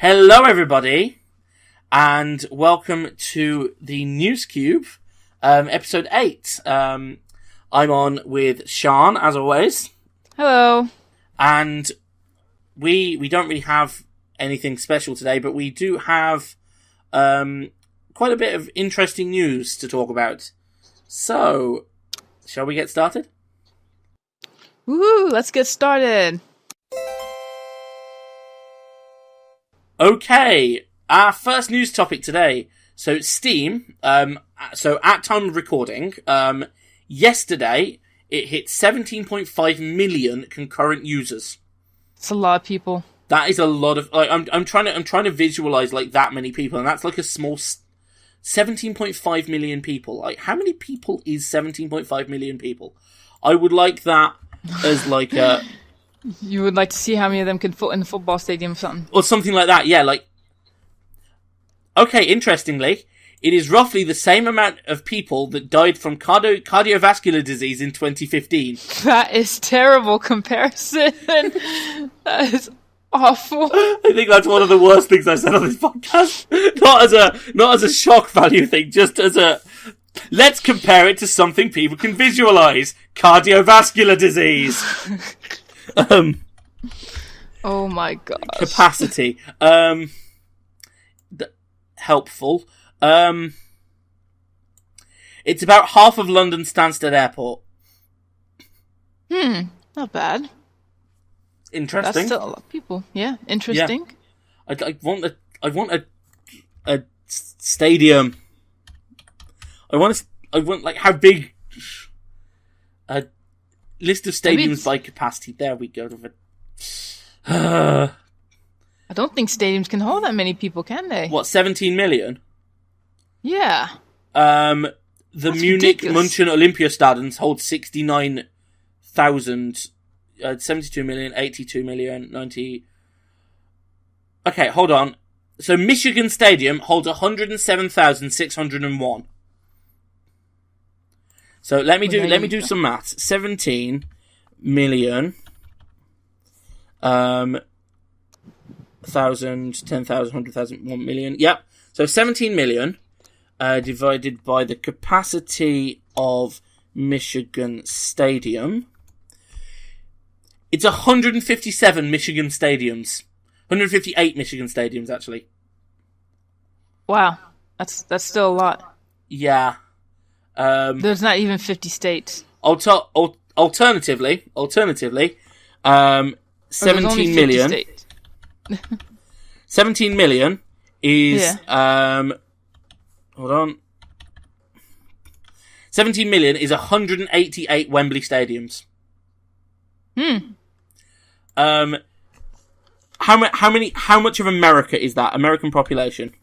Hello, everybody, and welcome to the NewsCube, episode 8. I'm on with Sian, as always. Hello. And we don't really have anything special today, but we do have quite a bit of interesting news to talk about. So, shall we get started? Woo! Let's get started. Okay, our first news topic today. So Steam, so at time of recording, yesterday it hit 17.5 million concurrent users. It's a lot of people. That is a lot of. Like, I'm trying to visualize like that many people, and that's like a small 17.5 million people. Like, how many people is 17.5 million people? I would like that as like a. You would like to see how many of them can fit in the football stadium or something. Or something like that, yeah, like... Okay, interestingly, it is roughly the same amount of people that died from cardiovascular disease in 2015. That is terrible comparison. That is awful. I think that's one of the worst things I've said on this podcast. Not as a shock value thing, just as a... Let's compare it to something people can visualize. Cardiovascular disease. Oh my gosh. Capacity. Helpful. It's about half of London Stansted Airport. Not bad. Interesting. That's still a lot of people. Yeah, interesting. Yeah. I want a stadium. I want like how big a list of stadiums by capacity. There we go. I don't think stadiums can hold that many people, can they? What, 17 million? Yeah. The That's Munich ridiculous. München Olympiastadions hold 69,000, 72 million, 82 million, 90... Okay, hold on. So Michigan Stadium holds 107,601. So let me do some maths. 17 million, 1,000, 10,000, 100,000, 1 million. Yep. So 17 million divided by the capacity of Michigan Stadium. It's 157 Michigan stadiums. 158 Michigan stadiums, actually. Wow. That's still a lot. Yeah. There's not even 50 states. Alternatively, 17 million. 17 million is, hold on. 17 million is 188 Wembley stadiums. How much of America is that? American population?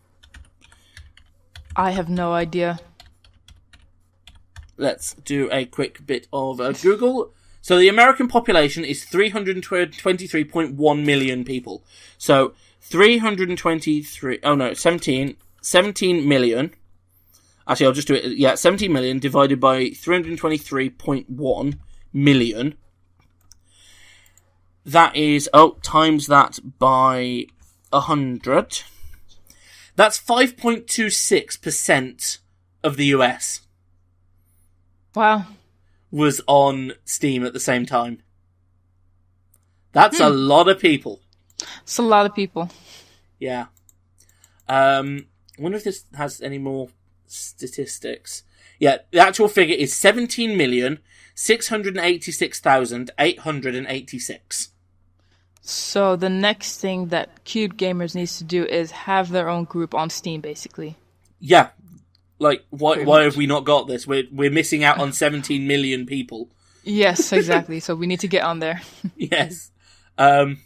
I have no idea. Let's do a quick bit of Google. So the American population is 323.1 million people. So 17 million. Actually, I'll just do it. Yeah, 17 million divided by 323.1 million. That is, times that by 100. That's 5.26% of the US. Wow. Was on Steam at the same time. That's a lot of people. It's a lot of people. Yeah. I wonder if this has any more statistics. Yeah, the actual figure is 17,686,886. So the next thing that Cube Gamers needs to do is have their own group on Steam, basically. Yeah. Like, why have we not got this? We're missing out on 17 million people. Yes, exactly. So we need to get on there. Yes. In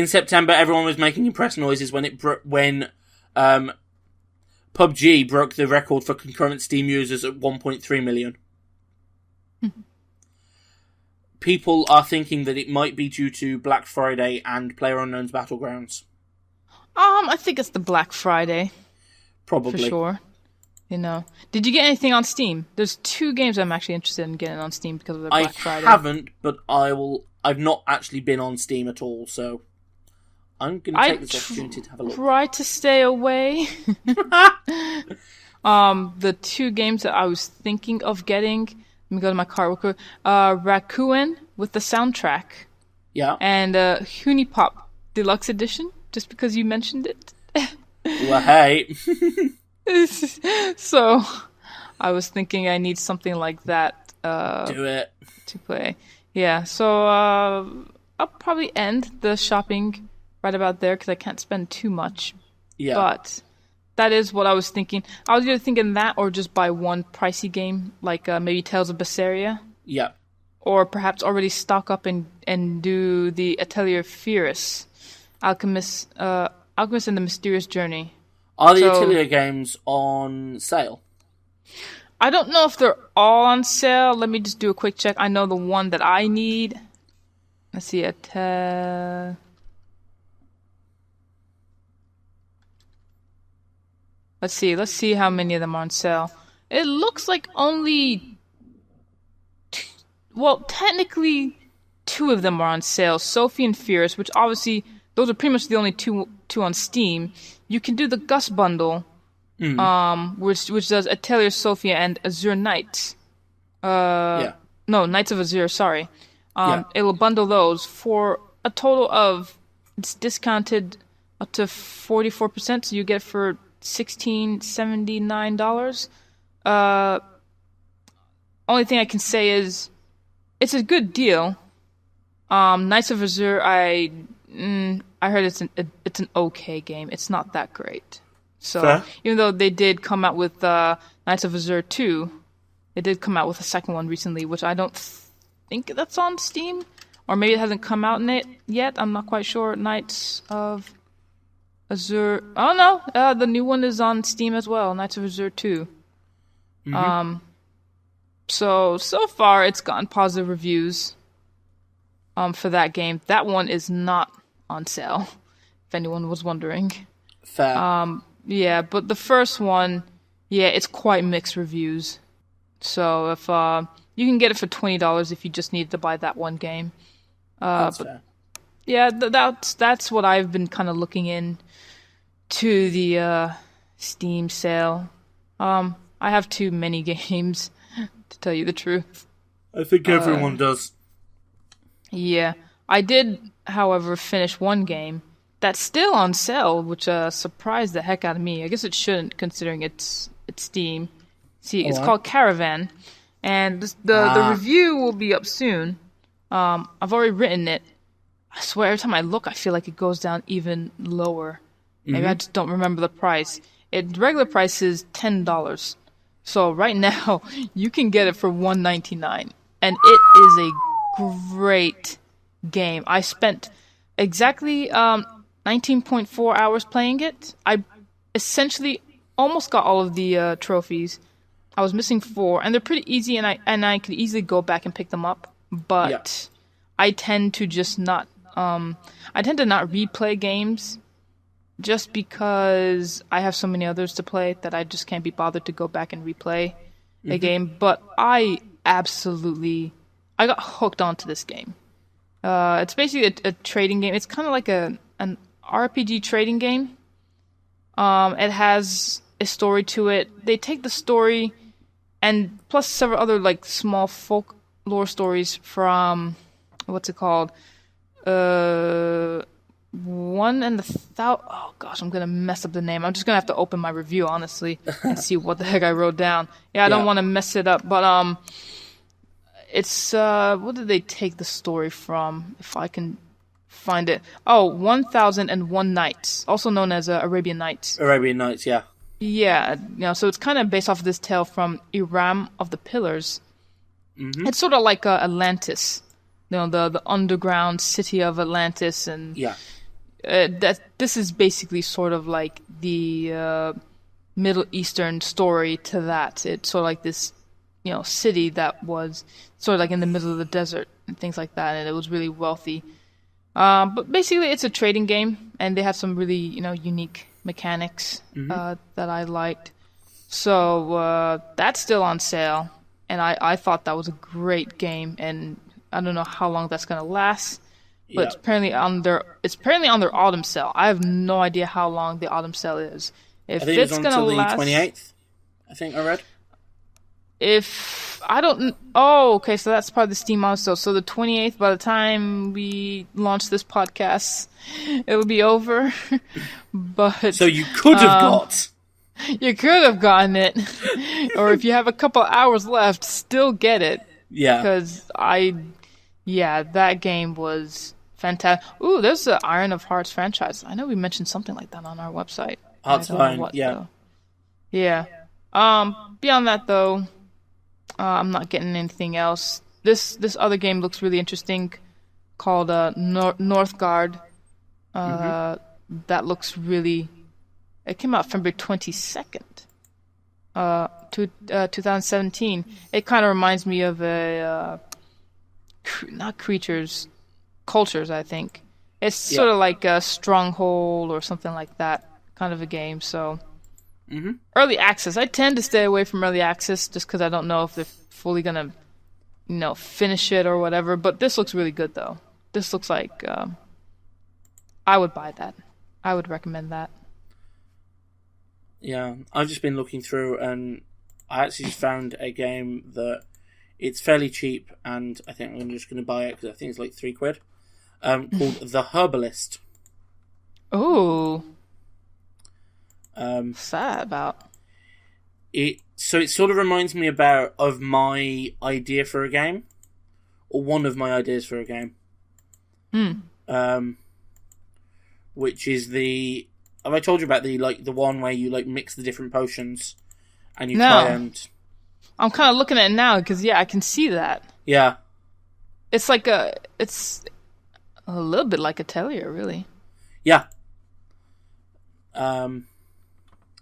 September, everyone was making impressed noises when PUBG broke the record for concurrent Steam users at 1.3 million. People are thinking that it might be due to Black Friday and PlayerUnknown's Battlegrounds. I think it's the Black Friday. Probably. For sure. You know. Did you get anything on Steam? There's 2 games I'm actually interested in getting on Steam because of the Black Friday. I haven't, but I've not actually been on Steam at all, so I'm going to take this opportunity to have a look. Try to stay away. The two games that I was thinking of getting, let me go to my cart real quick. Raccoon with the soundtrack. Yeah. And Hunipop Deluxe Edition, just because you mentioned it. Well, hey. So, I was thinking I need something like that. Do it. To play. Yeah, so I'll probably end the shopping right about there because I can't spend too much. Yeah. But that is what I was thinking. I was either thinking that or just buy one pricey game, like maybe Tales of Berseria. Yeah. Or perhaps already stock up and do the Atelier Firis, Alchemist and the Mysterious Journey. Are the Atelier games on sale? I don't know if they're all on sale. Let me just do a quick check. I know the one that I need. Let's see. Let's see how many of them are on sale. It looks like only... Well, technically, 2 of them are on sale. Sophie and Fierce, which obviously, those are pretty much the only two on Steam. You can do the Gus bundle, which does Atelier Sophia and Azure Knights. No, Knights of Azure, sorry. It will bundle those for a total of, it's discounted up to 44%, so you get it for $16.79. Only thing I can say is, it's a good deal. Knights of Azure, I heard it's an okay game. It's not that great. So fair. Even though they did come out with Knights of Azure 2, they did come out with a second one recently, which I don't think that's on Steam, or maybe it hasn't come out in it yet. I'm not quite sure. Knights of Azure. Oh no, the new one is on Steam as well. Knights of Azure 2. Mm-hmm. So far it's gotten positive reviews. For that game. That one is not on sale, if anyone was wondering. Fair. Yeah, but the first one, it's quite mixed reviews. So if you can get it for $20 if you just need to buy that one game. That's fair. Yeah, that's what I've been kind of looking in to the Steam sale. I have too many games, to tell you the truth. I think everyone does. Yeah. I did, however, finish one game that's still on sale, which surprised the heck out of me. I guess it shouldn't, considering it's Steam. See, it's called Caravan, and the review will be up soon. I've already written it. I swear, every time I look, I feel like it goes down even lower. Maybe I just don't remember the price. Regular price is $10. So right now, you can get it for $1.99, and it is a great game. I spent exactly 19.4 hours playing it. I essentially almost got all of the trophies. I was missing 4, and they're pretty easy, and I could easily go back and pick them up. But I tend to just not. I tend to not replay games, just because I have so many others to play that I just can't be bothered to go back and replay a game. But I got hooked onto this game. It's basically a trading game. It's kind of like an RPG trading game. It has a story to it. They take the story and plus several other like small folklore stories from what's it called? One and the oh gosh, I'm gonna mess up the name. I'm just gonna have to open my review honestly and see what the heck I wrote down. I don't want to mess it up, but it's what did they take the story from? If I can find it. 1001 Nights, also known as Arabian Nights. Arabian Nights, yeah. Yeah, so it's kind of based off of this tale from Iram of the Pillars. Mm-hmm. It's sort of like Atlantis, the underground city of Atlantis, and this is basically sort of like the Middle Eastern story to that. It's sort of like this, city that was sort of like in the middle of the desert and things like that, and it was really wealthy. But basically, it's a trading game, and they have some really, unique mechanics that I liked. So that's still on sale, and I thought that was a great game, and I don't know how long that's going to last, but Yeah. it's apparently on their autumn sale. I have no idea how long the autumn sale is. If I think it's it's gonna until the last, 28th. I think I read. if I don't, oh, okay, so that's part of the Steam autumn sale. So the 28th, by the time we launch this podcast, it will be over. But So you could have got. you could have gotten it, or if you have a couple hours left, still get it. Yeah. Because that game was fantastic. Ooh, there's the Iron of Hearts franchise. I know we mentioned something like that on our website. Hearts of Iron, yeah. Though. Yeah. Beyond that, though, I'm not getting anything else. This other game looks really interesting, called Northgard. That looks really. It came out February 22nd, 2017. It kind of reminds me of not creatures, cultures. I think it's sort of like a Stronghold or something like that kind of a game. So. Early access. I tend to stay away from early access just because I don't know if they're fully gonna, finish it or whatever. But this looks really good, though. This looks like I would buy that. I would recommend that. Yeah, I've just been looking through, and I actually just found a game that it's fairly cheap, and I think I'm just going to buy it because I think it's like £3. Called The Herbalist. Ooh. What's that about? It sort of reminds me of my idea for a game, or one of my ideas for a game. Which is have I told you about the one where you mix the different potions and you try and... I'm kind of looking at it now because I can see that. Yeah. It's it's a little bit like a Atelier, really. Yeah. But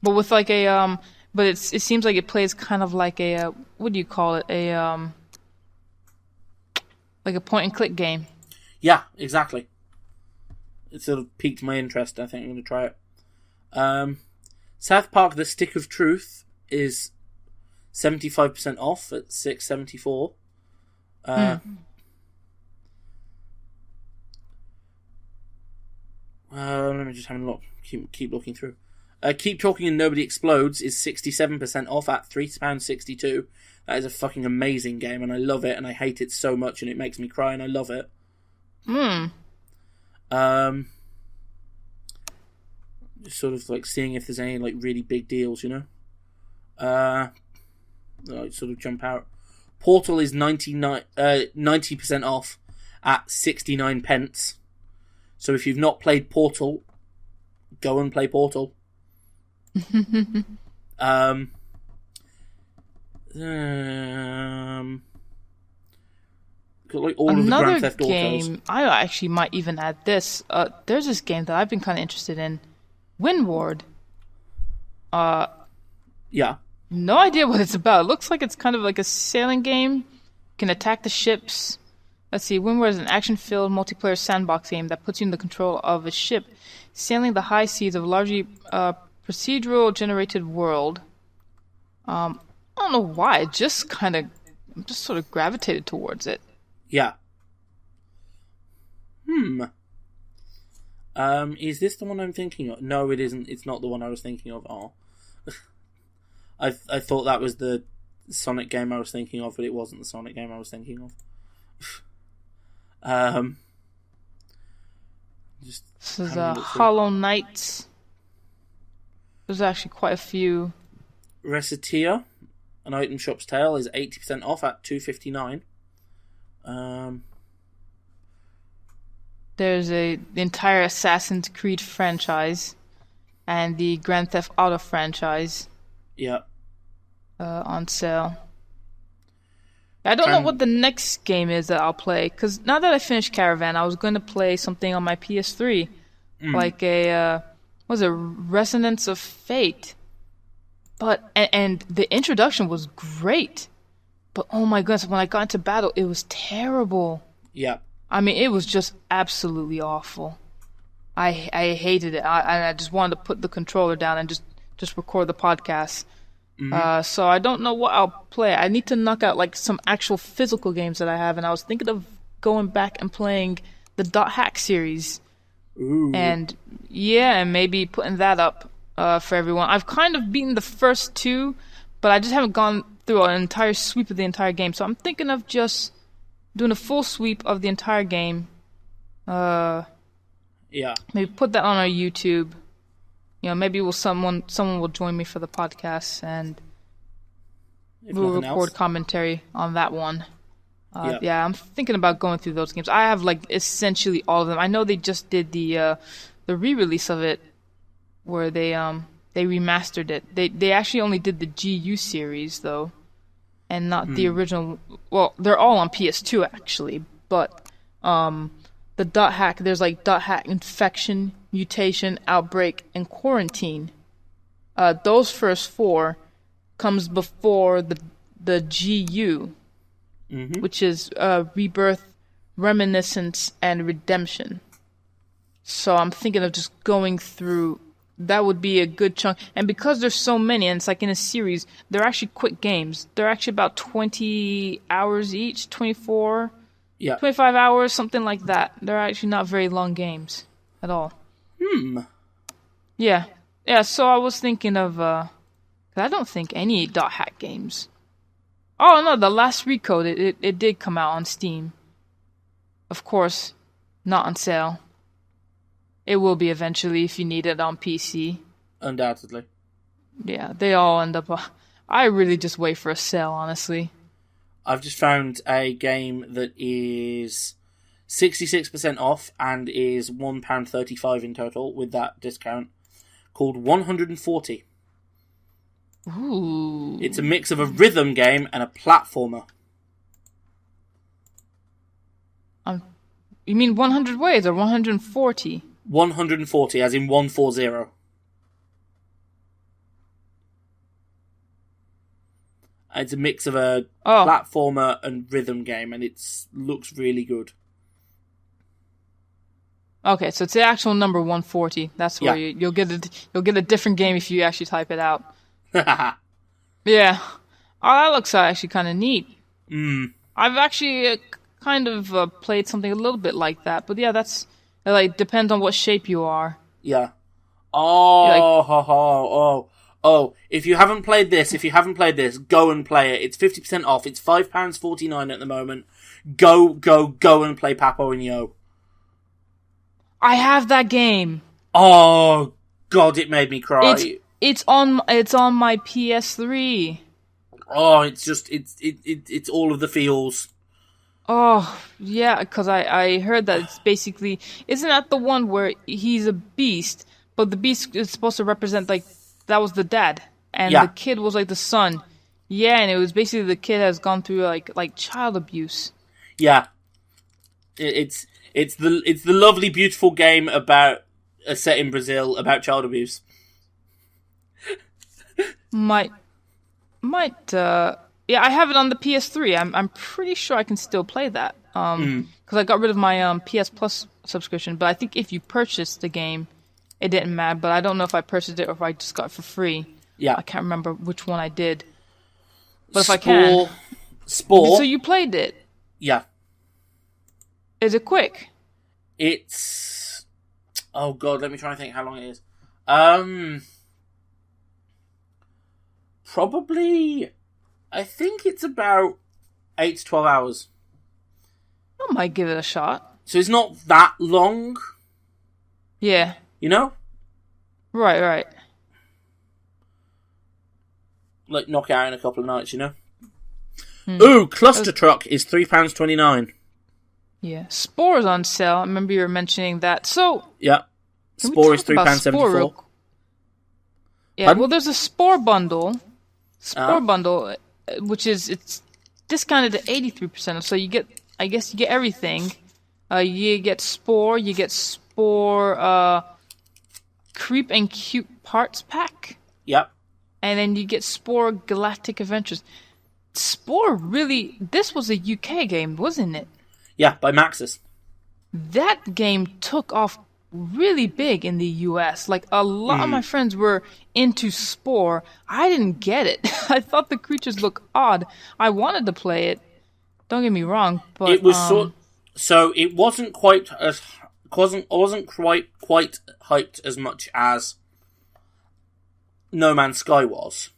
with but it seems like it plays kind of like a what do you call it? Like a point and click game. Yeah, exactly. It sort of piqued my interest. I think I'm going to try it. South Park: The Stick of Truth is 75% off at $6.74. Let me just have a look. Keep looking through. Keep Talking and Nobody Explodes is 67% off at £3.62. That is a fucking amazing game, and I love it, and I hate it so much, and it makes me cry, and I love it. Just sort of seeing if there's any really big deals, sort of jump out. Portal is 90% off at 69 pence. So if you've not played Portal, go and play Portal. Got all of the Grand Theft Autos. Another game, I actually might even add this. There's this game that I've been kind of interested in, Windward. Yeah. No idea what it's about. It looks like it's kind of like a sailing game. You can attack the ships. Let's see. Windward is an action-filled multiplayer sandbox game that puts you in the control of a ship sailing the high seas of a largely procedural-generated world. I don't know why. I just sort of gravitated towards it. Yeah. Is this the one I'm thinking of? No, it isn't. It's not the one I was thinking of. Oh. I thought that was the Sonic game I was thinking of, but it wasn't the Sonic game I was thinking of. This is Hollow Knight. There's actually quite a few. Recitia, An Item Shop's Tale, is 80% off at $2.59. There's the entire Assassin's Creed franchise and the Grand Theft Auto franchise. Yeah. On sale. I don't know what the next game is that I'll play, because now that I finished Caravan, I was going to play something on my PS3, like Resonance of Fate. But and the introduction was great, but oh my goodness, when I got into battle, it was terrible. Yeah. I mean, it was just absolutely awful. I hated it. I just wanted to put the controller down and just record the podcast. So I don't know what I'll play. I need to knock out some actual physical games that I have, and I was thinking of going back and playing the Dot Hack series. Ooh. And maybe putting that up for everyone. I've kind of beaten the first two, but I just haven't gone through an entire sweep of the entire game. So I'm thinking of just doing a full sweep of the entire game. Maybe put that on our YouTube. Maybe someone will join me for the podcast, and we'll record commentary on that one. I'm thinking about going through those games. I have essentially all of them. I know they just did the re-release of it, where they remastered it. They actually only did the GU series though, and not the original. Well, they're all on PS2 actually, but the Dot Hack, there's Dot Hack Infection, Mutation, Outbreak, and Quarantine. Those first 4 comes before the GU, which is Rebirth, Reminiscence, and Redemption. So I'm thinking of just going through. That would be a good chunk. And because there's so many, and it's in a series, they're actually quick games. They're actually about 20 hours each, 24... 25 hours, something like that. They're actually not very long games at all. Yeah, so I was thinking of, I don't think any Dot Hack games. Oh, no, the last Recode, it did come out on Steam. Of course, not on sale. It will be eventually if you need it on PC. Undoubtedly. Yeah, they all end up... I really just wait for a sale, honestly. I've just found a game that is 66% off and is £1.35 in total with that discount, called 140. Ooh. It's a mix of a rhythm game and a platformer. You mean 100 ways or 140? 140, as in 140. It's a mix of a platformer and rhythm game, and it looks really good. Okay, so it's the actual number 140. That's where you'll get a different game if you actually type it out. Yeah. Oh, that looks actually kind of neat. I've actually kind of played something a little bit like that, but yeah, that's depends on what shape you are. Yeah. If you haven't played this, go and play it. It's 50% off. It's £5.49 at the moment. Go and play Papo and Yo. I have that game. Oh God, it made me cry. It's on my PS3. Oh, it's all of the feels. Oh yeah, because I heard that it's basically, isn't that the one where he's a beast, but the beast is supposed to represent that was the dad, and the kid was the son. Yeah, and it was basically the kid has gone through like child abuse. Yeah, it's the lovely, beautiful game about a set in Brazil about child abuse. Yeah, I have it on the PS3. I'm pretty sure I can still play that. Because I got rid of my PS Plus subscription. But I think if you purchased the game, it didn't matter. But I don't know if I purchased it or if I just got it for free. Yeah, I can't remember which one I did. But if I can, Spore. So you played it? Yeah. Is it quick? It's... Oh God, let me try and think how long it is. Probably... I think it's about 8 to 12 hours. I might give it a shot. So it's not that long. Yeah. You know? Right. Knock it out in a couple of nights, you know? Ooh, Cluster Truck is £3.29. Yeah. Spore's on sale. I remember you were mentioning that. So... Yeah. Spore is £3.74. Yeah, well, there's a Spore bundle. Bundle, which it's discounted to 83%. So you get, I guess you get everything. You get Spore, Creep and Cute Parts Pack. Yep. And then you get Spore Galactic Adventures. Spore really, this was a UK game, wasn't it? Yeah, by Maxis. That game took off really big in the US. A lot of my friends were into Spore. I didn't get it. I thought the creatures looked odd. I wanted to play it. Don't get me wrong, but it was So it wasn't quite hyped as much as No Man's Sky was,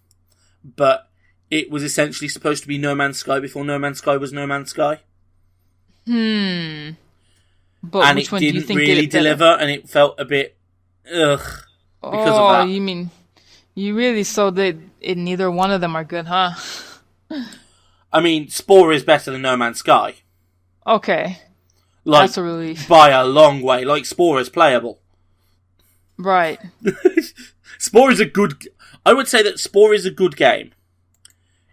but it was essentially supposed to be No Man's Sky before No Man's Sky was No Man's Sky. But and which it one do you didn't think really did it better? deliver, and it felt a bit because of that. You mean you really saw that neither one of them are good, huh? I mean, Spore is better than No Man's Sky. Okay. Like, that's a relief. By a long way. Like, Spore is playable. Right. Spore is a good... I would say that Spore is a good game.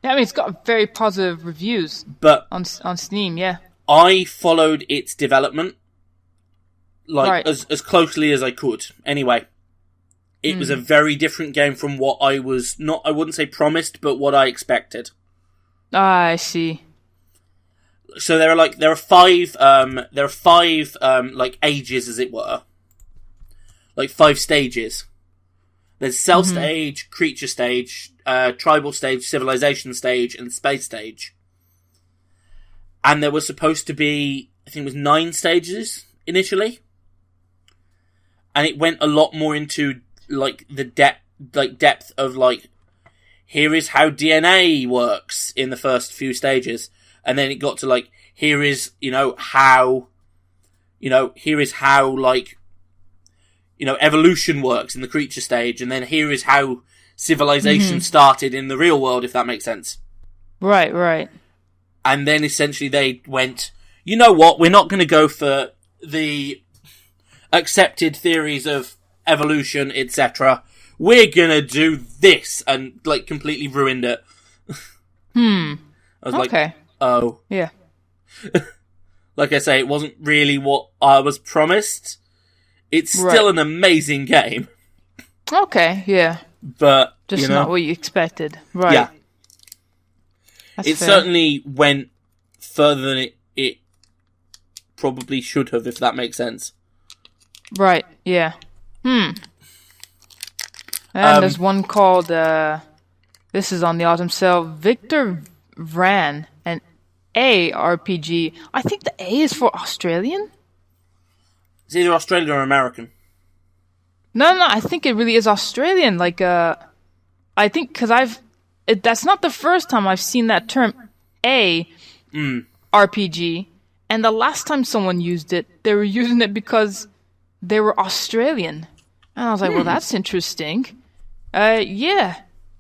Yeah, I mean, it's got very positive reviews but on Steam, yeah. I followed its development Right. as closely as I could. Anyway, it was a very different game from what I was I wouldn't say promised, but what I expected. Ah, I see. So there are five like ages, as it were. Like 5 stages. There's cell stage, creature stage, tribal stage, civilization stage, and space stage. And there was supposed to be, I think it was 9 stages initially. And it went a lot more into like the depth of like, here is how DNA works in the first few stages. And then it got to like, here is how like, evolution works in the creature stage. And then here is how civilization started in the real world, if that makes sense. Right. And then essentially they went, you know what, we're not going to go for the accepted theories of evolution, etc. We're going to do this, and like completely ruined it. I was like, oh. Yeah. Like I say, it wasn't really what I was promised. It's still an amazing game. Okay, yeah. But, just not what you expected. Right. Yeah. That's it fair. certainly went further than it probably should have, if that makes sense. Right, yeah. And there's one called, this is on the autumn sale, Victor Vran, an A RPG. I think the A is for Australian? It's either Australian or American. No, I think it really is Australian. Like, I think, because that's not the first time I've seen that term, A RPG, and the last time someone used it, they were using it because they were Australian. And I was like, well, that's interesting. Yeah.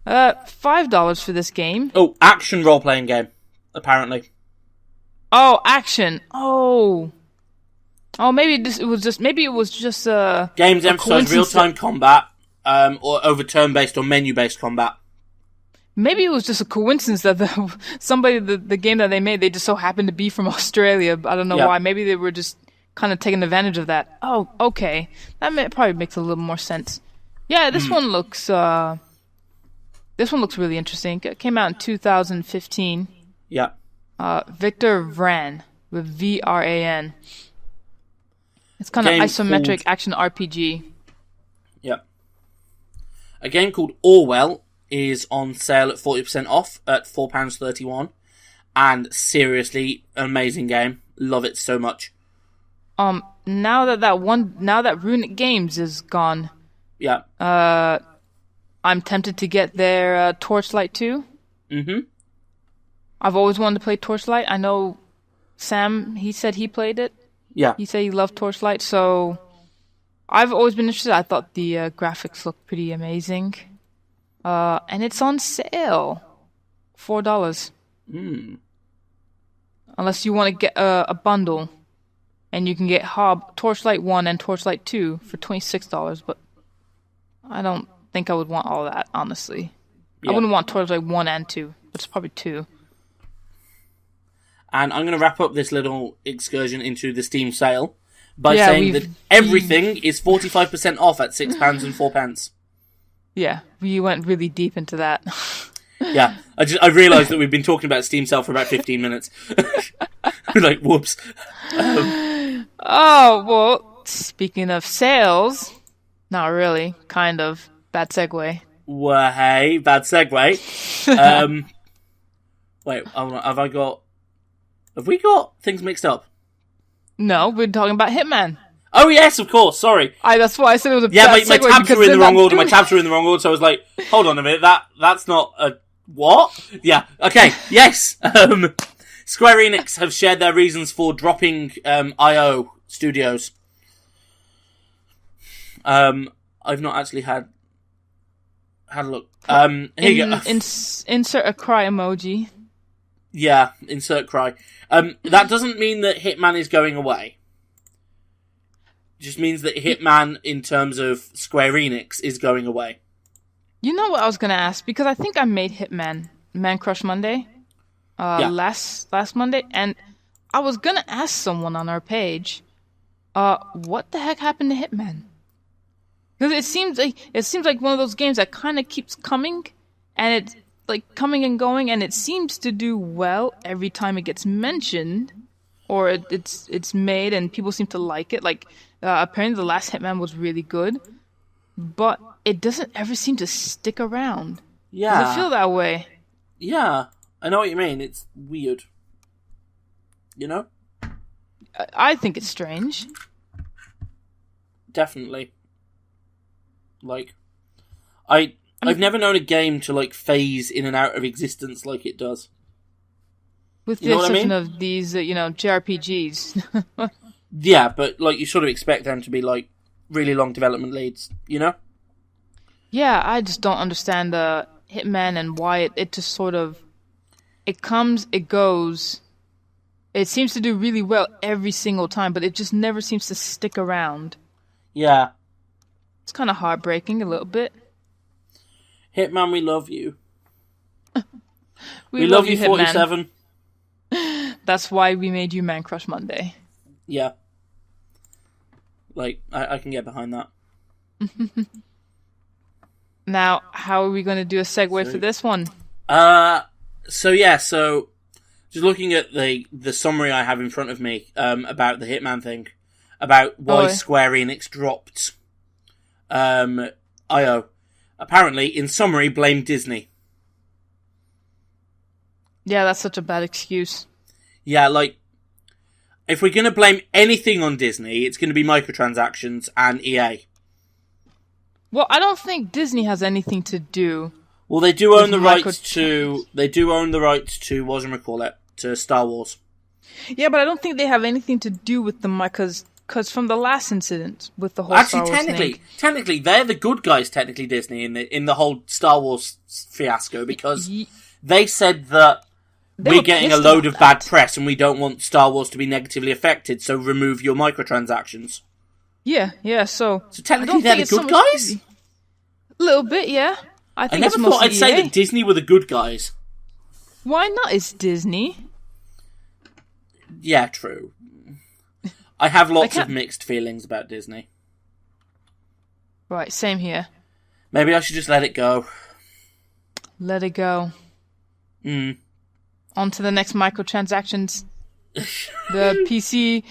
$5 for this game. Oh, action role-playing game, apparently. Oh, action. Oh, maybe it was just games emphasize real-time combat, or over turn-based or menu-based combat. Maybe it was just a coincidence that the game that they made, they just so happened to be from Australia. I don't know why. Maybe they were just kind of taking advantage of that. Oh, okay. That probably makes a little more sense. Yeah, this one looks really interesting. It came out in 2015. Yeah. Victor Vran with V-R-A-N. It's kind of isometric action RPG. Yeah. A game called Orwell is on sale at 40% off at £4.31. And seriously, amazing game. Love it so much. Now that Runic Games is gone, yeah, I'm tempted to get their Torchlight 2. I've always wanted to play Torchlight. I know Sam, he said he played it. Yeah. He said he loved Torchlight, so I've always been interested. I thought the graphics looked pretty amazing. And it's on sale. $4. Unless you want to get a bundle. And you can get Torchlight 1 and Torchlight 2 for $26. But I don't think I would want all that, honestly. Yeah. I wouldn't want Torchlight 1 and 2. But it's probably 2. And I'm going to wrap up this little excursion into the Steam sale by saying that everything is 45% off at £6 and 4p. Yeah, we went really deep into that. Yeah, I realised that we've been talking about Steam sale for about 15 minutes. Like, whoops. Oh, well, speaking of sales, not really, kind of. Bad segue. Well, hey, bad segue. Wait, have we got things mixed up? No, we're talking about Hitman. Oh yes, of course. Sorry. That's why I said it was a Yeah, bad my segue, tabs because were in they're the wrong not order. My doing- tabs were in the wrong order. So I was like, hold on a minute. That's not a what? Yeah. Okay. Yes. Square Enix have shared their reasons for dropping IO Studios. I've not actually had a look. Here you go. Insert a cry emoji. Yeah, insert cry. That doesn't mean that Hitman is going away. It just means that Hitman, in terms of Square Enix, is going away. You know what I was gonna ask, because I think I made Hitman Man Crush Monday last Monday, and I was gonna ask someone on our page, what the heck happened to Hitman? Because it seems like one of those games that kind of keeps coming, and it's like coming and going, and it seems to do well every time it gets mentioned, or it's made, and people seem to like it. Like apparently the last Hitman was really good, but it doesn't ever seem to stick around. Yeah, Does it feel that way? Yeah, I know what you mean. It's weird. You know? I think it's strange. Definitely. Like, I've never known a game to like phase in and out of existence like it does. With You the know what I exception mean? of these, JRPGs. Yeah, but like you sort of expect them to be like really long development leads, you know? Yeah, I just don't understand Hitman and why it just sort of... It comes, it goes. It seems to do really well every single time, but it just never seems to stick around. Yeah. It's kind of heartbreaking a little bit. Hitman, we love you. We love you, Hitman. 47. That's why we made you Man Crush Monday. Yeah. Like, I can get behind that. Now, how are we going to do a segue for this one? So just looking at the summary I have in front of me about the Hitman thing, about why Square Enix dropped IO. Apparently, in summary, blame Disney. Yeah, that's such a bad excuse. Yeah, like, if we're going to blame anything on Disney, it's going to be microtransactions and EA. Well, I don't think Disney has anything to do. Well, they do own the rights microtransactions. to what do you call it, to Star Wars. Yeah, but I don't think they have anything to do with the because from the last incident with the whole Star Wars thing. Technically, they're the good guys. Technically, Disney in the whole Star Wars fiasco, because they said that we're getting a load of bad press and we don't want Star Wars to be negatively affected, so remove your microtransactions. Yeah. So technically, they're the good guys. A little bit, yeah. I never thought I'd say that Disney were the good guys. Why not? It's Disney. Yeah, true. I have lots of mixed feelings about Disney. Right, same here. Maybe I should just let it go. Let it go. On to the next microtransactions. The PC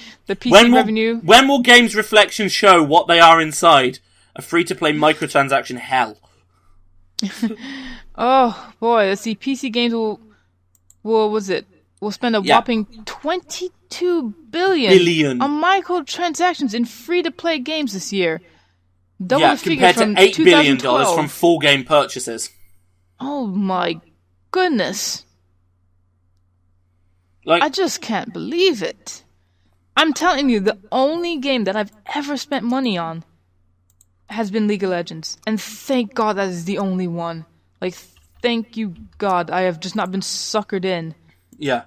revenue. When will Games Reflection show what they are inside? A free-to-play microtransaction hell. Oh boy, let's see. PC games will spend a whopping $22 billion on microtransactions in free-to-play games this year. Double the figure compared from to $8 billion from full game purchases. Oh my goodness. Like, I just can't believe it. I'm telling you, the only game that I've ever spent money on has been League of Legends. And thank God that is the only one. Like, thank you God, I have just not been suckered in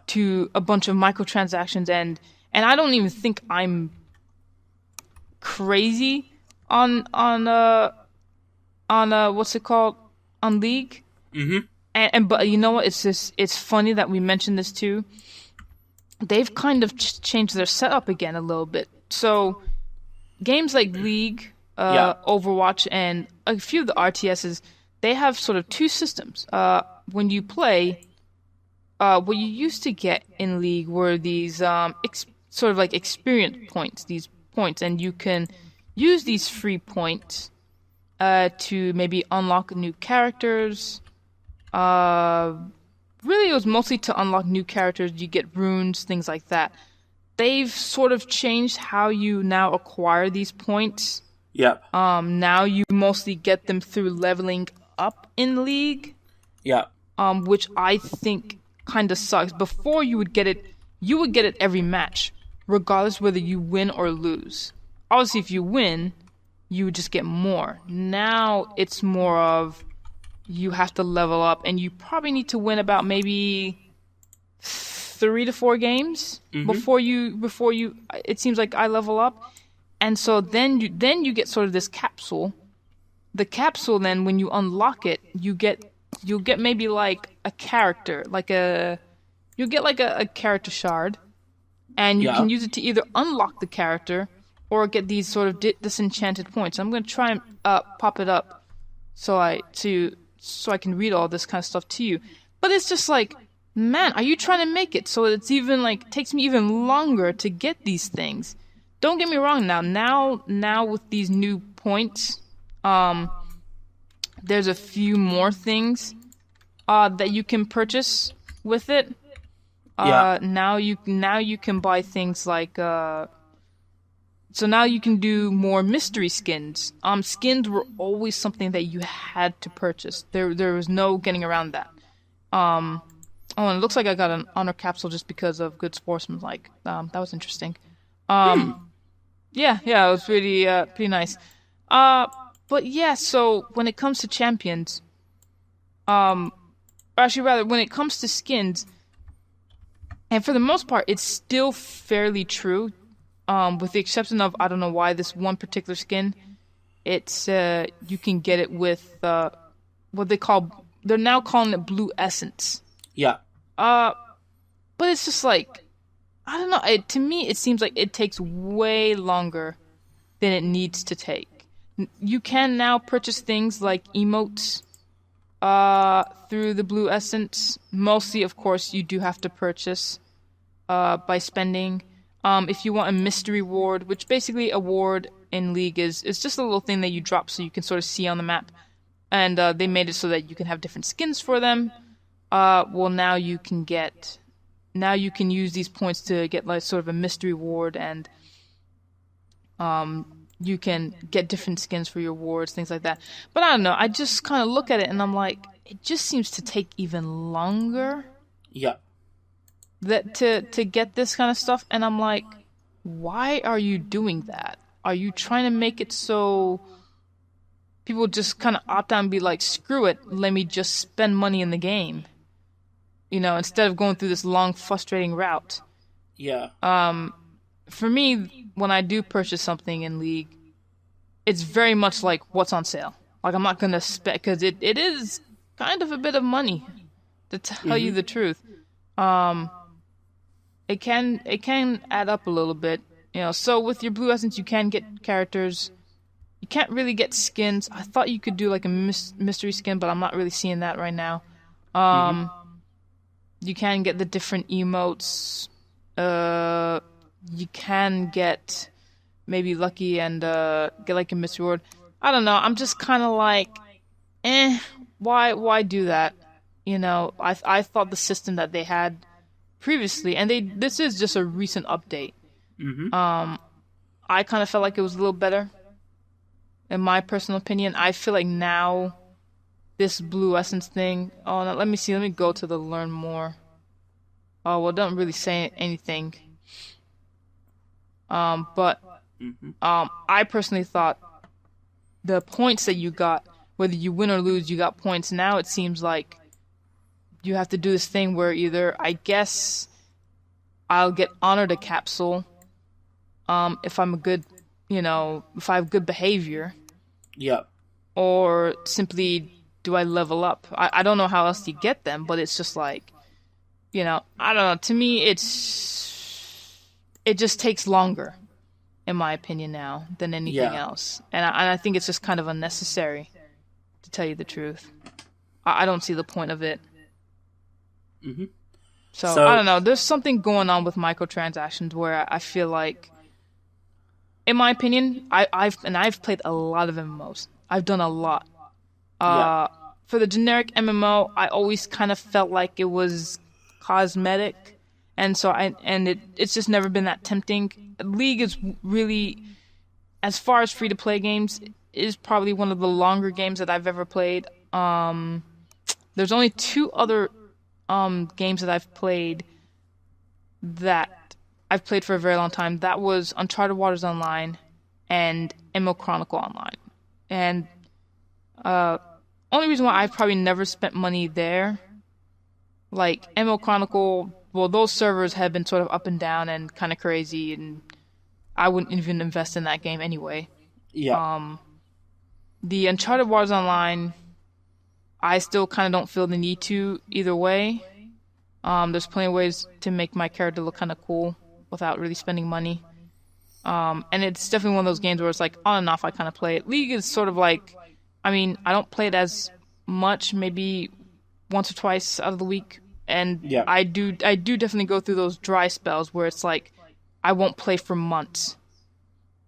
to a bunch of microtransactions, and I don't even think I'm crazy on what's it called? On League. Mm-hmm. But you know what? It's funny that we mentioned this too. They've kind of changed their setup again a little bit. So games like League, Overwatch, and a few of the RTSs, they have sort of two systems. When you play, what you used to get in League were these sort of like experience points, these points, and you can use these free points to maybe unlock new characters. Really, it was mostly to unlock new characters. You get runes, things like that. they've sort of changed how you now acquire these points. Yeah. Now you mostly get them through leveling up in League. Yeah. Which I think kind of sucks. Before you would get it every match, regardless whether you win or lose. Obviously, if you win, you would just get more. Now it's more of you have to level up, and you probably need to win about maybe 3 to 4 games before you. It seems like I level up, and so then you get sort of this capsule. The capsule, then when you unlock it, you'll get maybe like a character, you'll get like a character shard, and you can use it to either unlock the character or get these sort of disenchanted points. I'm going to try and pop it up so I can read all this kind of stuff to you. But it's just like, man, are you trying to make it so it's even like takes me even longer to get these things? Don't get me wrong. Now with these new points, there's a few more things that you can purchase with it. Now you can buy things like so now you can do more mystery skins. Skins were always something that you had to purchase. There was no getting around that. And it looks like I got an honor capsule just because of good sportsmanlike. That was interesting. Yeah, it was pretty nice. But yeah, so when it comes to champions, when it comes to skins, and for the most part, it's still fairly true, with the exception of, I don't know why, this one particular skin, it's, you can get it with, they're now calling it Blue Essence. Yeah. But it's just like, I don't know, to me, it seems like it takes way longer than it needs to take. You can now purchase things like emotes through the Blue Essence. Mostly, of course, you do have to purchase by spending. If you want a mystery ward, which basically a ward in League is just a little thing that you drop so you can sort of see on the map. And they made it so that you can have different skins for them. Now you can use these points to get like sort of a mystery ward, and you can get different skins for your wards, things like that. But I don't know, I just kind of look at it and I'm like, it just seems to take even longer. Yeah. To get this kind of stuff, and I'm like, why are you doing that? Are you trying to make it so people just kind of opt out and be like, screw it, let me just spend money in the game? You know, instead of going through this long, frustrating route. Yeah. For me, when I do purchase something in League, it's very much like what's on sale. Like, I'm not going to spend, because it is kind of a bit of money, to tell you the truth. It can add up a little bit. You know, so with your Blue Essence, you can get characters. You can't really get skins. I thought you could do like a mystery skin, but I'm not really seeing that right now. You can get the different emotes. You can get maybe lucky and get like a mystery ward. I don't know. I'm just kind of like, why do that? You know, I thought the system that they had previously, and this is just a recent update. I kind of felt like it was a little better, in my personal opinion. I feel like now this Blue Essence thing. Oh, no, let me see. Let me go to the learn more. Oh, well, it doesn't really say anything. But I personally thought the points that you got, whether you win or lose, you got points. Now it seems like you have to do this thing where either, I guess, I'll get honored a capsule if I'm a good, if I have good behavior. Yeah. Or simply, do I level up? I don't know how else you get them, but it's just like, I don't know. To me, it just takes longer, in my opinion now, than anything else. And I think it's just kind of unnecessary, to tell you the truth. I don't see the point of it. So I don't know. There's something going on with microtransactions where I feel like, in my opinion, I've played a lot of MMOs. I've done a lot. For the generic MMO, I always kind of felt like it was cosmetic, And so it's just never been that tempting. League is really, as far as free to play games, is probably one of the longer games that I've ever played. There's only 2 other games that I've played for a very long time. That was Uncharted Waters Online and Emerald Chronicle Online. And only reason why I've probably never spent money there, like Emerald Chronicle, well, those servers have been sort of up and down and kind of crazy, and I wouldn't even invest in that game anyway. Yeah. The Uncharted Waters Online, I still kind of don't feel the need to either way. There's plenty of ways to make my character look kind of cool without really spending money. And it's definitely one of those games where it's like on and off I kind of play it. League is sort of like, I mean, I don't play it as much, maybe once or twice out of the week. And yeah. I do definitely go through those dry spells where it's like I won't play for months.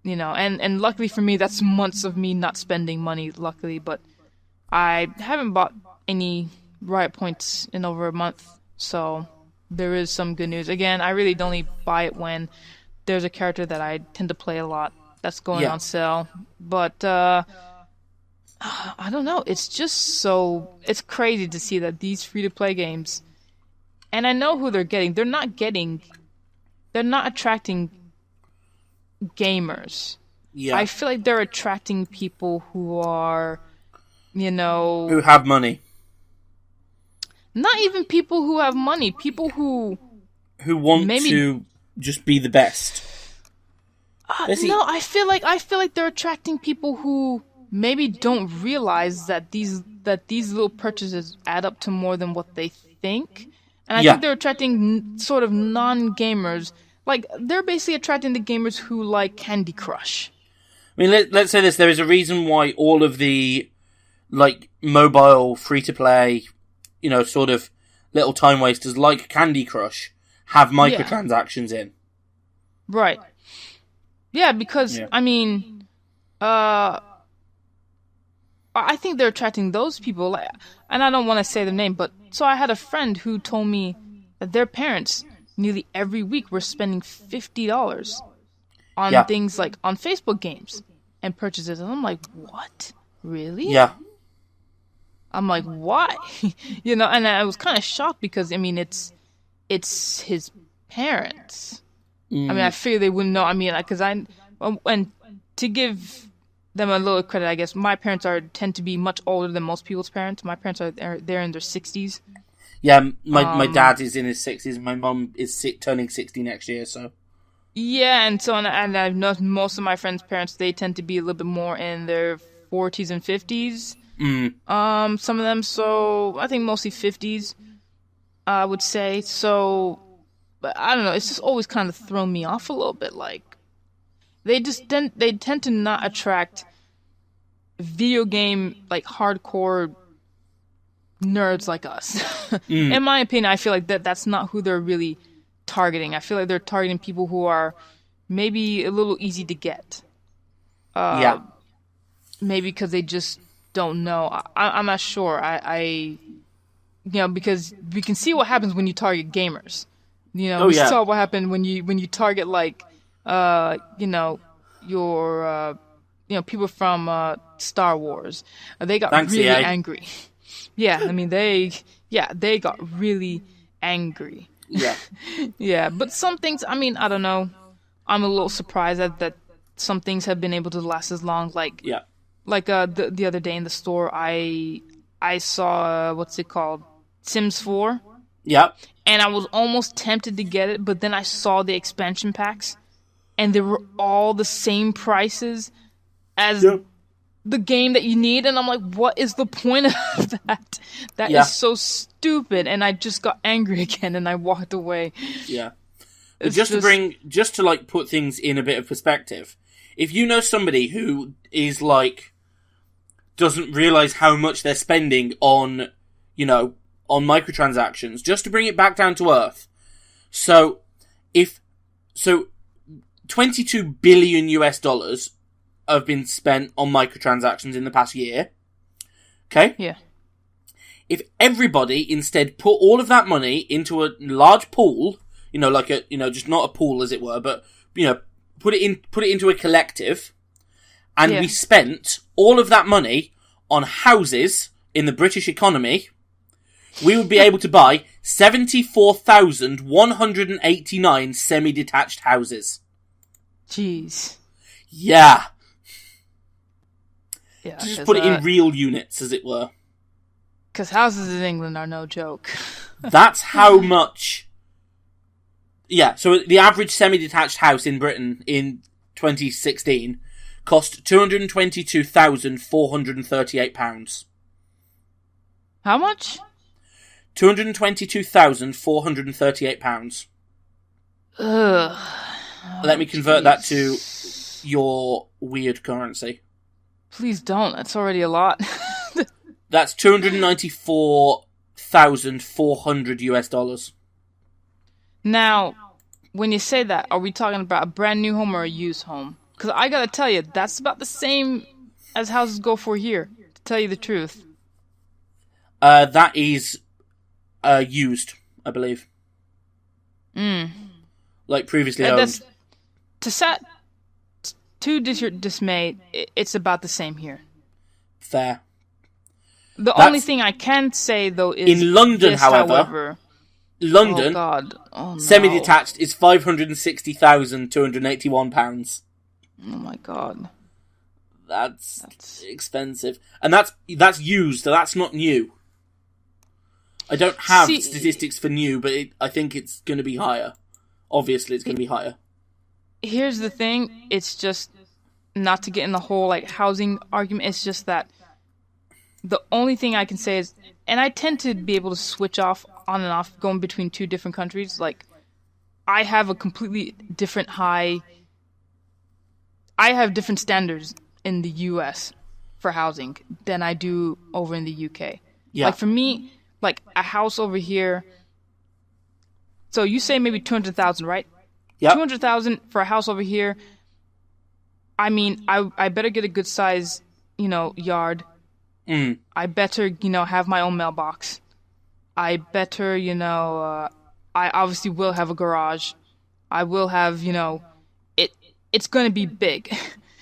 You know, and luckily for me, that's months of me not spending money, luckily. But I haven't bought any Riot Points in over a month, so there is some good news. Again, I really only buy it when there's a character that I tend to play a lot that's going on sale. But I don't know. It's just it's crazy to see that these free-to-play games, and I know who they're getting. They're not attracting gamers. Yeah. I feel like they're attracting people who are, who have money. Not even people who have money. People who want to just be the best. No, I feel like they're attracting people who maybe don't realize that these little purchases add up to more than what they think. And I think they're attracting sort of non-gamers. Like, they're basically attracting the gamers who like Candy Crush. I mean, let's say this. There is a reason why all of the, like, mobile, free-to-play, sort of little time wasters like Candy Crush have microtransactions in. Right. Yeah, because, I mean, I think they're attracting those people, and I don't want to say their name, but so I had a friend who told me that their parents nearly every week were spending $50 on things like on Facebook games and purchases, and I'm like, what? Really? Yeah. I'm like, why? And I was kind of shocked because, I mean, it's his parents. I mean, I figured they wouldn't know. I mean, because and to give them a little credit, I guess, my parents tend to be much older than most people's parents. My parents they're in their 60s. Yeah, my dad is in his 60s. My mum is turning 60 next year, so. Yeah, and I've noticed most of my friends' parents, they tend to be a little bit more in their 40s and 50s. Some of them, so I think mostly 50s, I would say. So, but I don't know, it's just always kind of thrown me off a little bit. Like, they tend to not attract video game, like, hardcore nerds like us. In my opinion, I feel like that's not who they're really targeting. I feel like they're targeting people who are maybe a little easy to get. Maybe because they just don't know. I'm not sure. Because we can see what happens when you target gamers. We saw what happened when you target like, your people from Star Wars. They got really angry. Yeah, I mean they got really angry. Yeah. Yeah, but some things, I mean, I don't know. I'm a little surprised that some things have been able to last as long. Like, the other day in the store, I saw, what's it called? Sims 4. Yeah. And I was almost tempted to get it, but then I saw the expansion packs, and they were all the same prices as the game that you need, and I'm like, what is the point of that? That is so stupid, and I just got angry again, and I walked away. Yeah. But just to like put things in a bit of perspective, if you know somebody who is like doesn't realize how much they're spending on microtransactions, just to bring it back down to earth. So 22 billion US dollars have been spent on microtransactions in the past year. Okay? Yeah. If everybody instead put all of that money into a large pool, like a, just not a pool as it were, but, put it into a collective, and we spent all of that money on houses in the British economy, we would be able to buy 74,189 semi-detached houses. Jeez. Yeah. Yeah. To just put it in real units, as it were. Because houses in England are no joke. That's how much... Yeah, so the average semi-detached house in Britain in 2016 cost £222,438. How much? £222,438. Ugh. Let me convert that to your weird currency. Please don't. That's already a lot. That's $294,400 US. Now, when you say that, are we talking about a brand new home or a used home? Because I gotta tell you, that's about the same as houses go for here, to tell you the truth. That is used, I believe. Like previously owned. To your dismay, it's about the same here. Fair. The only thing I can say, though, is... In London, however... London, semi-detached is £560,281. Oh my god. That's expensive. And that's used, so that's not new. I don't have statistics for new, but I think it's going to be higher. Obviously, it's going to be higher. Here's the thing, it's just, not to get in the whole housing argument, it's just that the only thing I can say is, and I tend to be able to switch off on and off going between two different countries, I have a completely different I have different standards in the US for housing than I do over in the UK. Yeah. For me, a house over here, so you say maybe 200,000, right? Yeah. 200,000 for a house over here. I mean, I better get a good size, yard. I better, have my own mailbox. I better, I obviously will have a garage. I will have, it's going to be big.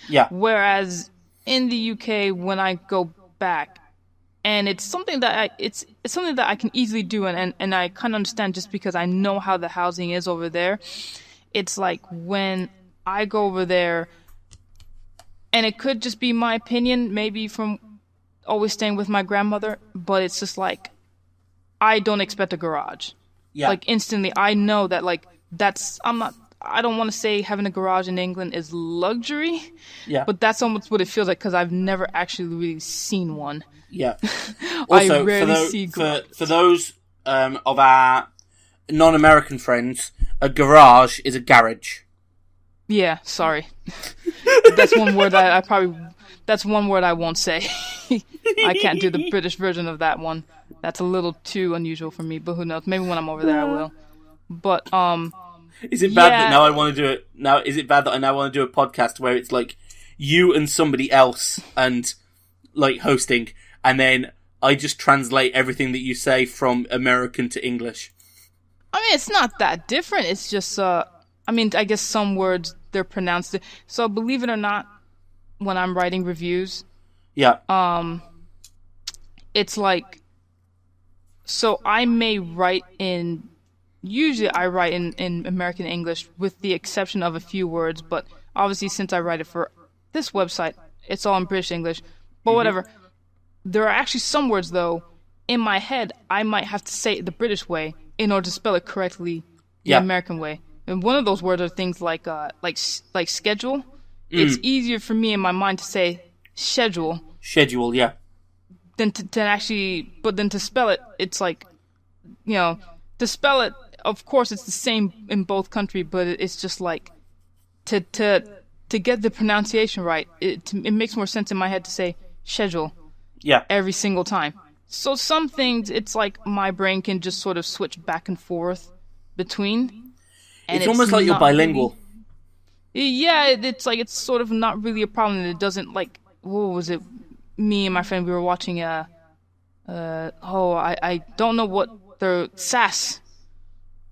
Yeah. Whereas in the UK, when I go back, and it's something that it's something that I can easily do, and I kind of understand just because I know how the housing is over there. It's when I go over there, and it could just be my opinion, maybe from always staying with my grandmother, but it's just I don't expect a garage. Yeah. Instantly, I know that I don't want to say having a garage in England is luxury. Yeah. But that's almost what it feels like, because I've never actually really seen one. Yeah. Also, I rarely see garages. For those of our non-American friends, a garage is a garage. Yeah, sorry. That's one word that's one word I won't say. I can't do the British version of that one. That's a little too unusual for me, but who knows? Maybe when I'm over there I will. But is it bad that now I want to do it? Now is it bad that I now want to do a podcast where it's you and somebody else and hosting, and then I just translate everything that you say from American to English? I mean, it's not that different. It's just I guess some words they're pronounced. So believe it or not, when I'm writing reviews, it's so I may write in. Usually I write in American English with the exception of a few words, but obviously since I write it for this website, it's all in British English. But whatever. There are actually some words, though, in my head, I might have to say it the British way in order to spell it correctly the American way. And one of those words are things like schedule. It's easier for me in my mind to say schedule. Schedule, yeah. Than to actually, but then to spell it, it's to spell it, of course, it's the same in both countries, but it's just to get the pronunciation right. It makes more sense in my head to say schedule. Yeah. Every single time. So some things, it's my brain can just sort of switch back and forth between. And it's almost like you're bilingual. Really, yeah, it's sort of not really a problem. It doesn't what was it? Me and my friend, we were watching I don't know what the SAS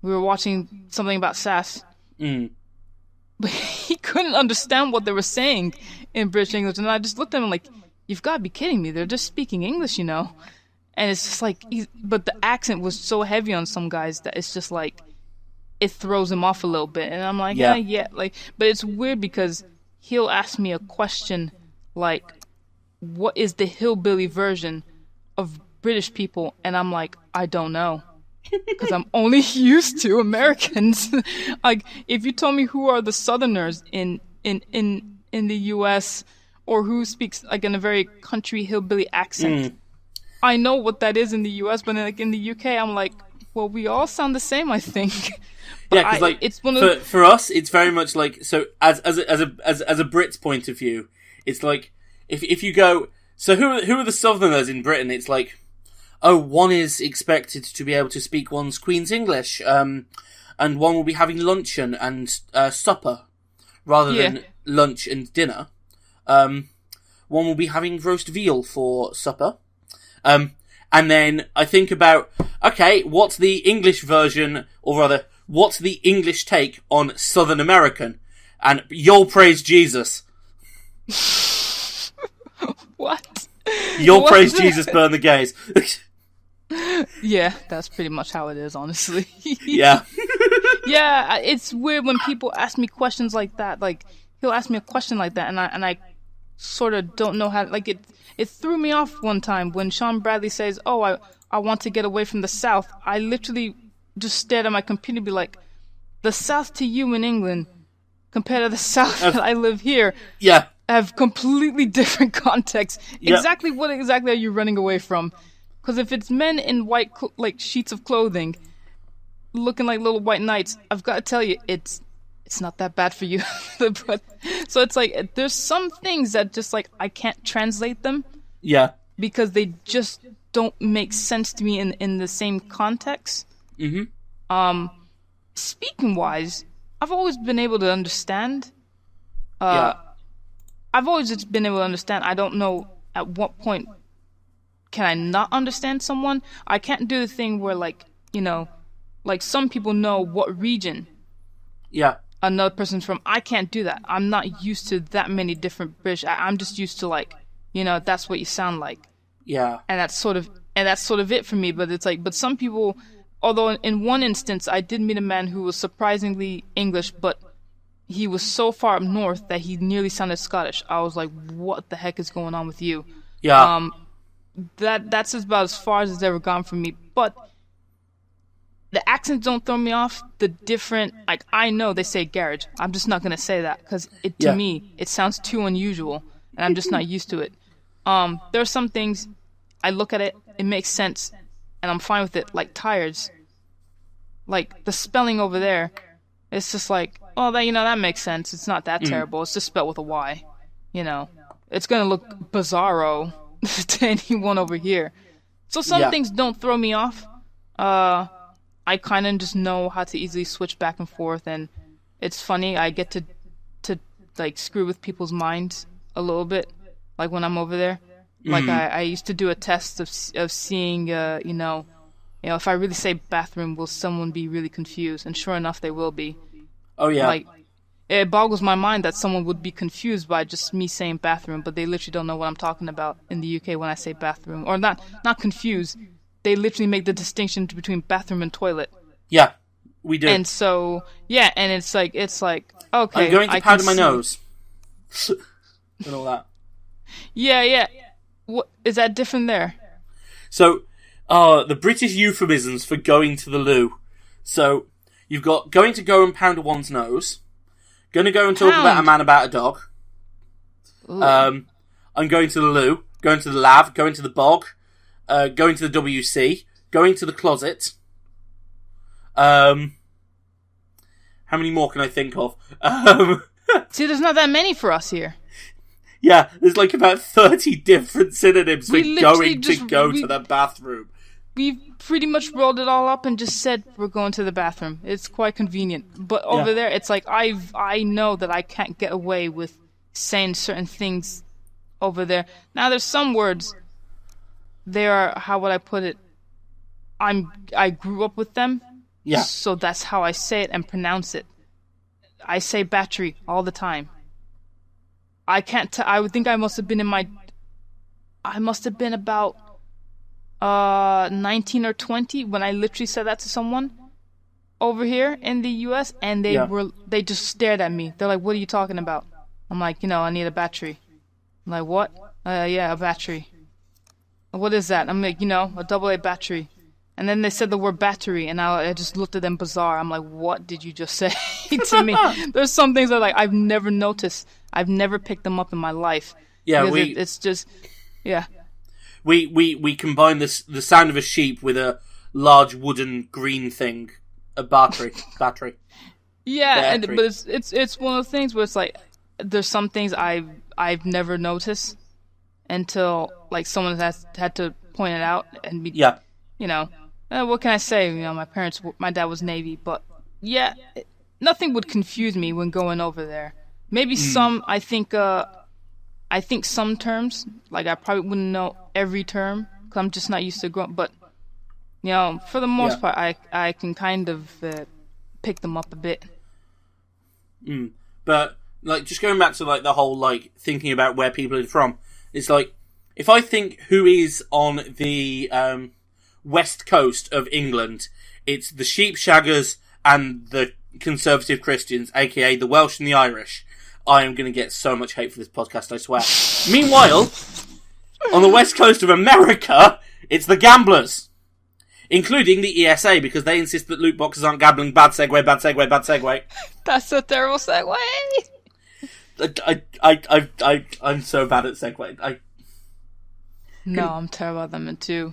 we were watching something about SAS. But he couldn't understand what they were saying in British English, and I just looked at him like, "You've got to be kidding me! They're just speaking English, you know." And it's just like, but the accent was so heavy on some guys that it's just like, it throws him off a little bit. And I'm like, yeah, like, but it's weird because he'll ask me a question like, "What is the hillbilly version of British people?" And I'm like, I don't know. Because I'm only used to Americans. Like, if you told me who are the Southerners in the U.S. or who speaks like in a very country hillbilly accent, I know what that is in the U.S. But like in the U.K., I'm like, well, we all sound the same, I think. Yeah, because like it's one of for us, it's very much like, so as a Brit's point of view, it's like if you go, so who are the Southerners in Britain? It's like, oh, one is expected to be able to speak one's Queen's English, and one will be having luncheon and supper, rather than lunch and dinner. One will be having roast veal for supper. And then I think about, okay, what's the English version, or rather, what's the English take on Southern American? And you'll praise Jesus. What? You'll praise Jesus, burn the gays. Yeah, that's pretty much how it is, honestly. Yeah. Yeah, it's weird when people ask me questions like that. Like, he'll ask me a question like that, and I sort of don't know how. Like, it threw me off one time when Sean Bradley says, "Oh, I want to get away from the South." I literally just stared at my computer and be like, "The South to you in England compared to the South that I live here, have completely different contexts. Yep. Exactly what exactly are you running away from?" Because if it's men in white, like sheets of clothing, looking like little white knights, I've got to tell you, it's not that bad for you. But so it's like there's some things that just like I can't translate them. Yeah. Because they just don't make sense to me in the same context. Mm-hmm. Speaking wise, I've always been able to understand. I've always just been able to understand. I don't know at what point can I not understand someone. I can't do the thing where, like, you know, like some people know what region another person's from. I can't do that. I'm not used to that many different British. I'm just used to, like, you know, that's what you sound like. Yeah. And that's sort of it for me. But it's like, but some people, although in one instance I did meet a man who was surprisingly English, but he was so far up north that he nearly sounded Scottish. I was like, what the heck is going on with you? Yeah. That's about as far as it's ever gone for me. But the accents don't throw me off. The different, like, I know they say garage. I'm just not gonna say that because to me it sounds too unusual, and I'm just not used to it. There are some things I look at it makes sense, and I'm fine with it. Like tires, like the spelling over there, it's just like, oh, that makes sense. It's not that terrible. It's just spelled with a Y. You know, it's gonna look bizarro to anyone over here. So some things don't throw me off. I kind of just know how to easily switch back and forth, and it's funny. I get to like screw with people's minds a little bit, like when I'm over there. Like I used to do a test of seeing, you know, if I really say bathroom, will someone be really confused? And sure enough, they will be. Oh yeah. Like, it boggles my mind that someone would be confused by just me saying bathroom, but they literally don't know what I'm talking about in the UK when I say bathroom. Or not confused. They literally make the distinction between bathroom and toilet. Yeah, we do. And so, yeah, and it's like, okay. I'm going to powder my nose. And all that. Yeah. What, is that different there? So, the British euphemisms for going to the loo. So, you've got going to go and pound one's nose. Going to go and talk about a man about a dog. Ooh. I'm going to the loo. Going to the lav. Going to the bog. Going to the WC. Going to the closet. How many more can I think of? See, there's not that many for us here. Yeah, there's like about 30 different synonyms for going to go to the bathroom. We've pretty much rolled it all up and just said we're going to the bathroom. It's quite convenient. But over there, it's like I know that I can't get away with saying certain things over there. Now, there's some words, they are, how would I put it? I grew up with them, Yeah. So that's how I say it and pronounce it. I say battery all the time. I can't. I would think I must have been I must have been about 19 or 20 when I literally said that to someone over here in the U.S. and they just stared at me. They're like, "What are you talking about?" I'm like, I need a battery. I'm like, "What?" Yeah, a battery. What is that? I'm like, a AA battery. And then they said the word battery, and I just looked at them bizarre. I'm like, what did you just say to me? There's some things that I've never noticed. I've never picked them up in my life. Yeah, it's just, yeah. We combine the sound of a sheep with a large wooden green thing, a battery. Yeah, but it's one of the things where it's like there's some things I've never noticed until someone has had to point it out and be what can I say? My dad was Navy, but yeah, nothing would confuse me when going over there. Maybe some, I think some terms, I probably wouldn't know every term because I'm just not used to growing. But for the most part, I can kind of pick them up a bit. But just going back to the whole thinking about where people are from, it's if I think who is on the west coast of England, it's the sheepshaggers and the conservative Christians, aka the Welsh and the Irish. I am going to get so much hate for this podcast, I swear. Meanwhile, on the west coast of America, it's the gamblers, including the ESA, because they insist that loot boxes aren't gambling. Bad segue, bad segue, bad segue. That's a terrible segue. I'm so bad at segue. I'm terrible at them too.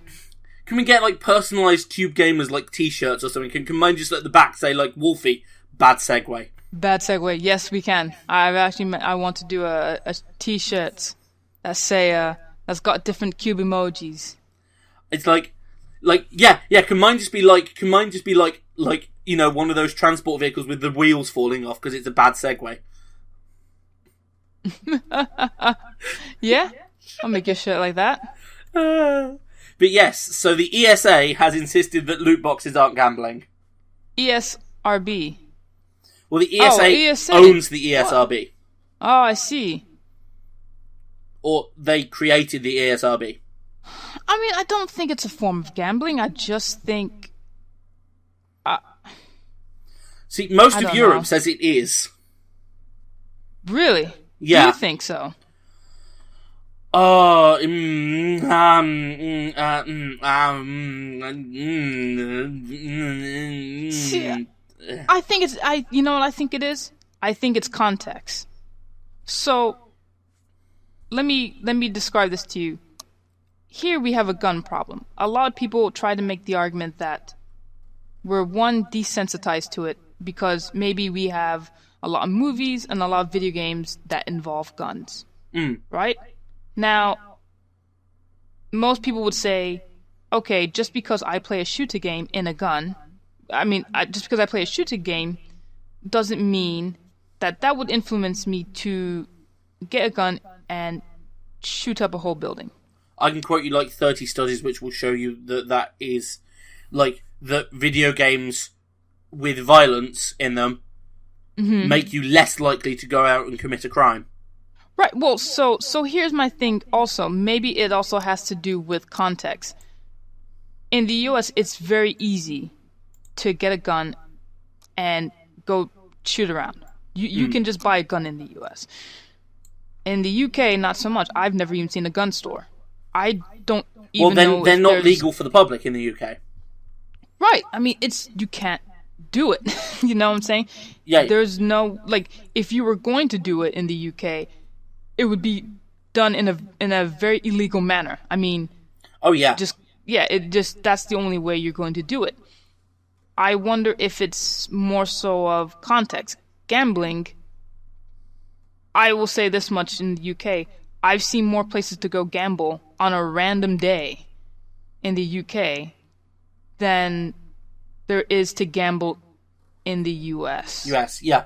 Can we get personalised Tube Gamers t-shirts or something? Can mine just at the back say Wolfie? Bad segue. Bad segue. Yes, we can. I want to do a t-shirt that say that's got different cube emojis. It's yeah. Can mine just be one of those transport vehicles with the wheels falling off because it's a bad segue? Yeah, I'll make a shirt like that. But yes, so the ESA has insisted that loot boxes aren't gambling. ESRB. Well, the ESA owns the ESRB. What? Oh, I see. Or they created the ESRB. I don't think it's a form of gambling. I just think... See, most of Europe says it is. Really? Yeah. Do you think so? I think it's you know what I think it is? I think it's context. So let me describe this to you. Here we have a gun problem. A lot of people try to make the argument that we're desensitized to it because maybe we have a lot of movies and a lot of video games that involve guns. Right? Now, most people would say, okay, just because I play a shooter game in a gun, just because I play a shooter game doesn't mean that would influence me to get a gun and shoot up a whole building. I can quote you 30 studies which will show you that is that video games with violence in them make you less likely to go out and commit a crime. Right, well, so here's my thing also. Maybe it also has to do with context. In the US, it's very easy to get a gun and go shoot around. You can just buy a gun in the US. In the UK, not so much. I've never even seen a gun store. I don't even know. Well, they're not legal for the public in the UK. Right. You can't do it. You know what I'm saying? Yeah. There's no, if you were going to do it in the UK, it would be done in a very illegal manner. Oh yeah. That's the only way you're going to do it. I wonder if it's more so of context. Gambling, I will say this much in the UK, I've seen more places to go gamble on a random day in the UK than there is to gamble in the US. US, yeah.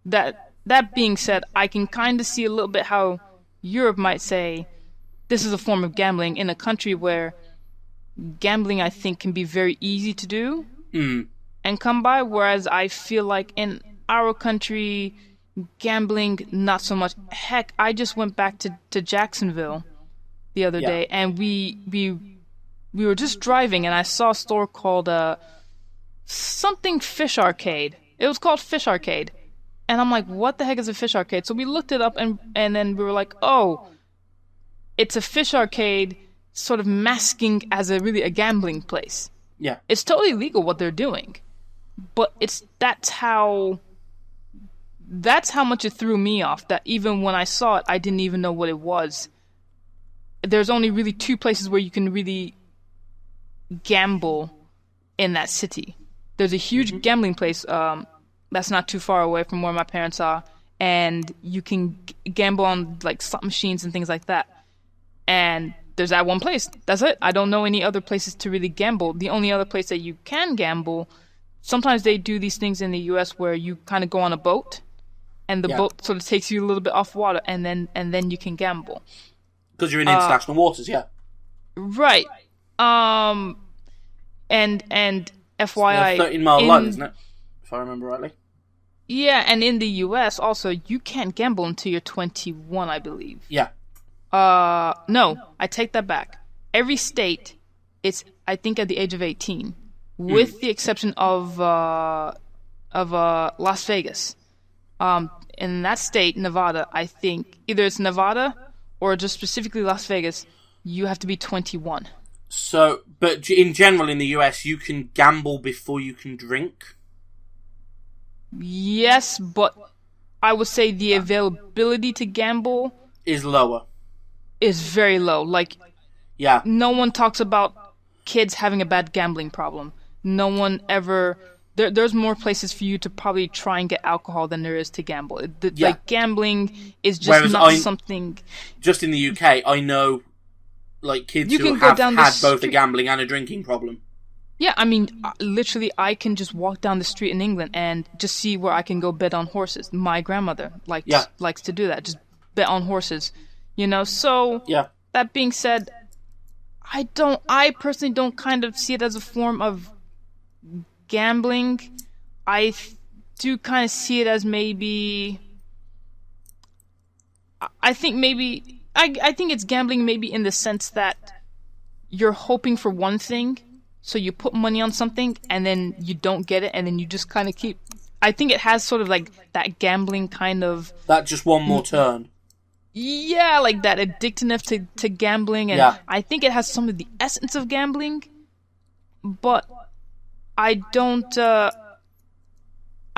That being said, I can kind of see a little bit how Europe might say this is a form of gambling in a country where gambling, I think, can be very easy to do. and come by. Whereas I feel like in our country, gambling, not so much. Heck, I just went back to Jacksonville the other day, and we were just driving, and I saw a store called something Fish Arcade. It was called Fish Arcade. And I'm like, what the heck is a fish arcade? So we looked it up, and then we were like, oh, it's a fish arcade sort of masking as a gambling place. Yeah. It's totally legal what they're doing. But that's how much it threw me off, that even when I saw it, I didn't even know what it was. There's only really 2 places where you can really gamble in that city. There's a huge gambling place that's not too far away from where my parents are, and you can gamble on like slot machines and things like that. And there's that one place. That's it. I don't know any other places to really gamble. The only other place that you can gamble, sometimes they do these things in the US where you kind of go on a boat, and the boat sort of takes you a little bit off water, and then you can gamble. Because you're in international waters, yeah. Right. And FYI, it's a 13-mile line, isn't it? If I remember rightly. Yeah, and in the US also, you can't gamble until you're 21, I believe. Yeah. No, I take that back. Every state, it's I think at the age of 18, with the exception of Las Vegas. In that state, Nevada, I think either it's Nevada or just specifically Las Vegas, you have to be 21. So, but in general in the US, you can gamble before you can drink? Yes, but I would say the availability to gamble is lower. Is very low. Like, yeah. No one talks about kids having a bad gambling problem. No one ever... There's more places for you to probably try and get alcohol than there is to gamble. Like, gambling is just something... Just in the UK, I know like kids who have had both a gambling and a drinking problem. Yeah, I mean, literally, I can just walk down the street in England and just see where I can go bet on horses. My grandmother likes to do that, just bet on horses, you know. So that being said, I personally don't kind of see it as a form of gambling. I do kind of see it as maybe. I think it's gambling maybe in the sense that you're hoping for one thing. So you put money on something, and then you don't get it, and then you just kind of keep... I think it has sort of like that gambling kind of... That just one more turn. Yeah, like that addictiveness to gambling, and I think it has some of the essence of gambling, but I don't... I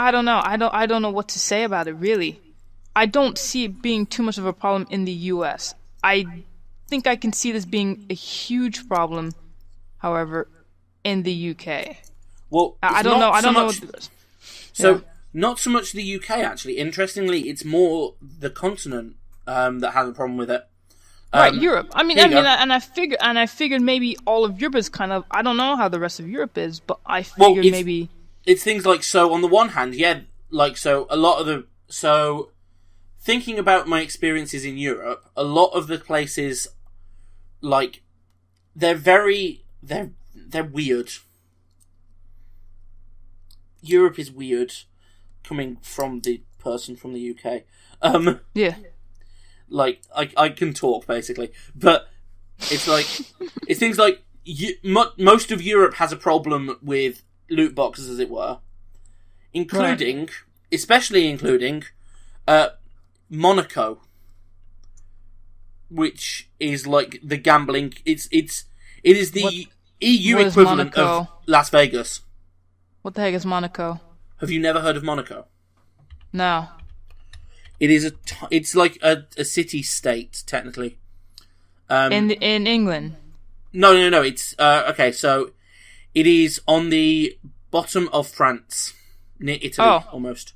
don't know. I don't know what to say about it, really. I don't see it being too much of a problem in the US. I think I can see this being a huge problem, however... in the UK. Well, I don't know. So, not so much the UK, actually. Interestingly, it's more the continent that has a problem with it. Right, Europe. I figured maybe all of Europe is kind of... I don't know how the rest of Europe is, but I figured maybe... It's things like, so on the one hand, a lot of the... So, thinking about my experiences in Europe, a lot of the places, like, they're weird. Europe is weird, coming from the person from the UK. Yeah. Like, I can talk, basically. But it's like... it's things like... most of Europe has a problem with loot boxes, as it were. Especially including... Monaco. Which is like the gambling... It is the... EU equivalent of Las Vegas. What the heck is Monaco? Have you never heard of Monaco? No. It is it's like a city-state, technically. In England? No. It's okay. So it is on the bottom of France, near Italy, almost.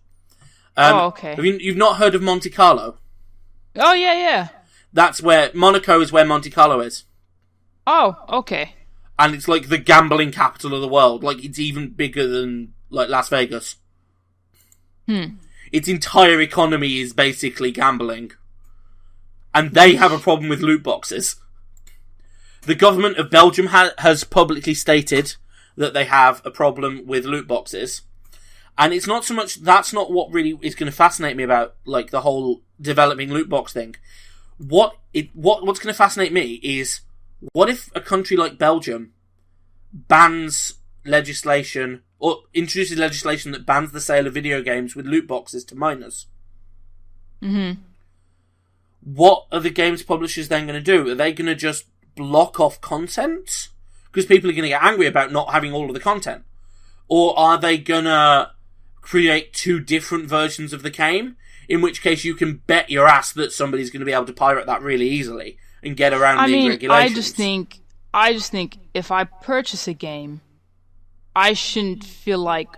Okay. You've not heard of Monte Carlo? Oh yeah. That's where Monaco is. Where Monte Carlo is. Oh, okay. And it's like the gambling capital of the world. Like, it's even bigger than, like, Las Vegas. Its entire economy is basically gambling. And they have a problem with loot boxes. The government of Belgium has publicly stated that they have a problem with loot boxes. And it's not so much, that's not what really is going to fascinate me about, like, the whole developing loot box thing. What's going to fascinate me is, what if a country like Belgium bans legislation, or introduces legislation that bans the sale of video games with loot boxes to minors? Mm-hmm. What are the games publishers then going to do? Are they going to just block off content? Because people are going to get angry about not having all of the content. Or are they going to create two different versions of the game? In which case you can bet your ass that somebody's going to be able to pirate that really easily and get around these regulations. I just think if I purchase a game, I shouldn't feel like,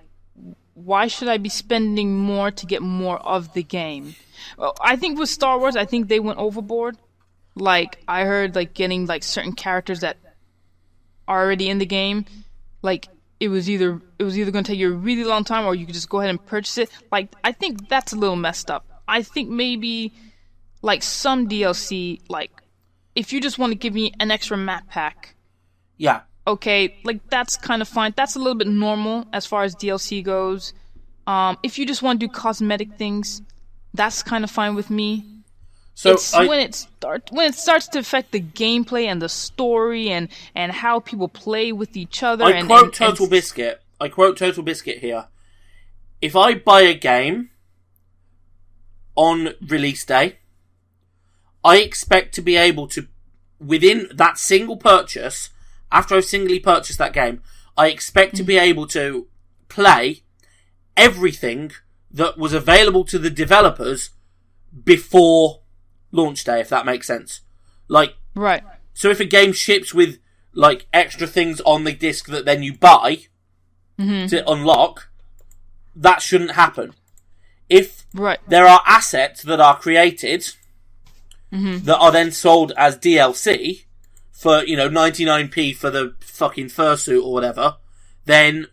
why should I be spending more to get more of the game? Well, I think with Star Wars, I think they went overboard. Like, I heard, like, getting, like, certain characters that are already in the game, like, it was either going to take you a really long time, or you could just go ahead and purchase it. Like, I think that's a little messed up. I think maybe, like, some DLC, like, if you just want to give me an extra map pack, yeah, okay, like, that's kind of fine. That's a little bit normal as far as DLC goes. If you just want to do cosmetic things, that's kind of fine with me. So when it starts to affect the gameplay and the story and how people play with each other. I quote Total Biscuit here. If I buy a game on release day, I expect to be able to, within that single purchase, after I've singly purchased that game, I expect to be able to play everything that was available to the developers before launch day, if that makes sense. Like, right. So if a game ships with, like, extra things on the disc that then you buy to unlock, that shouldn't happen. If there are assets that are created that are then sold as DLC for, 99p for the fucking fursuit or whatever, then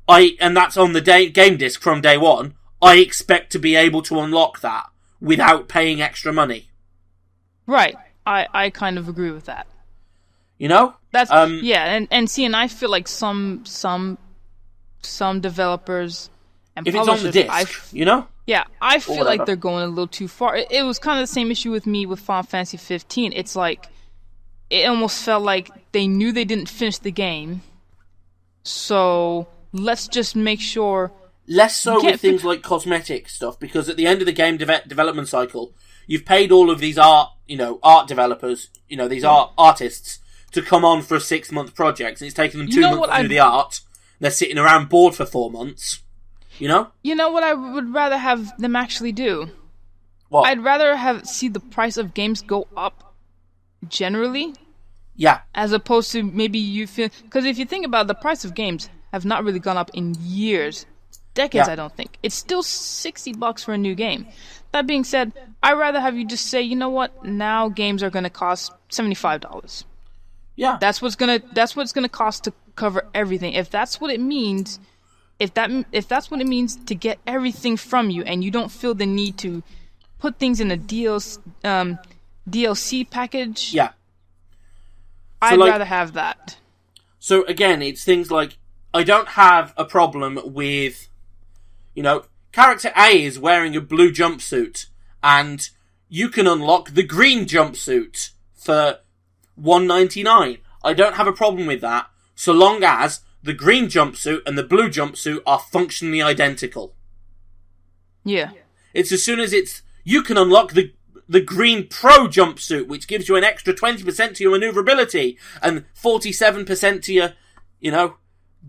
and that's on the game disc from day one, I expect to be able to unlock that without paying extra money. Right. I kind of agree with that. You know? That's and see, and I feel like some developers and if publishers, it's on the disc, Yeah, I feel like they're going a little too far. It was kind of the same issue with me with Final Fantasy 15. It's like, it almost felt like they knew they didn't finish the game, so let's just make sure. Less so with things like cosmetic stuff, because at the end of the game development cycle, you've paid all of these art developers, these artists, to come on for a 6-month project, and it's taken them 2 months to do the art. They're sitting around bored for 4 months. You know what I would rather have them actually do? What? I'd rather see the price of games go up generally. Yeah. As opposed to maybe you feel, because if you think about it, the price of games have not really gone up in years. Decades, I don't think. It's still $60 for a new game. That being said, I'd rather have you just say, you know what? Now games are going to cost $75. Yeah. That's what's gonna cost to cover everything. If that's what it means, if that's what it means to get everything from you, and you don't feel the need to put things in a DLC package. Yeah. I'd rather have that. So again, it's things like, I don't have a problem with, character A is wearing a blue jumpsuit, and you can unlock the green jumpsuit for $1.99. I don't have a problem with that, so long as the green jumpsuit and the blue jumpsuit are functionally identical. Yeah. It's as soon as you can unlock the green pro jumpsuit, which gives you an extra 20% to your maneuverability and 47% to your,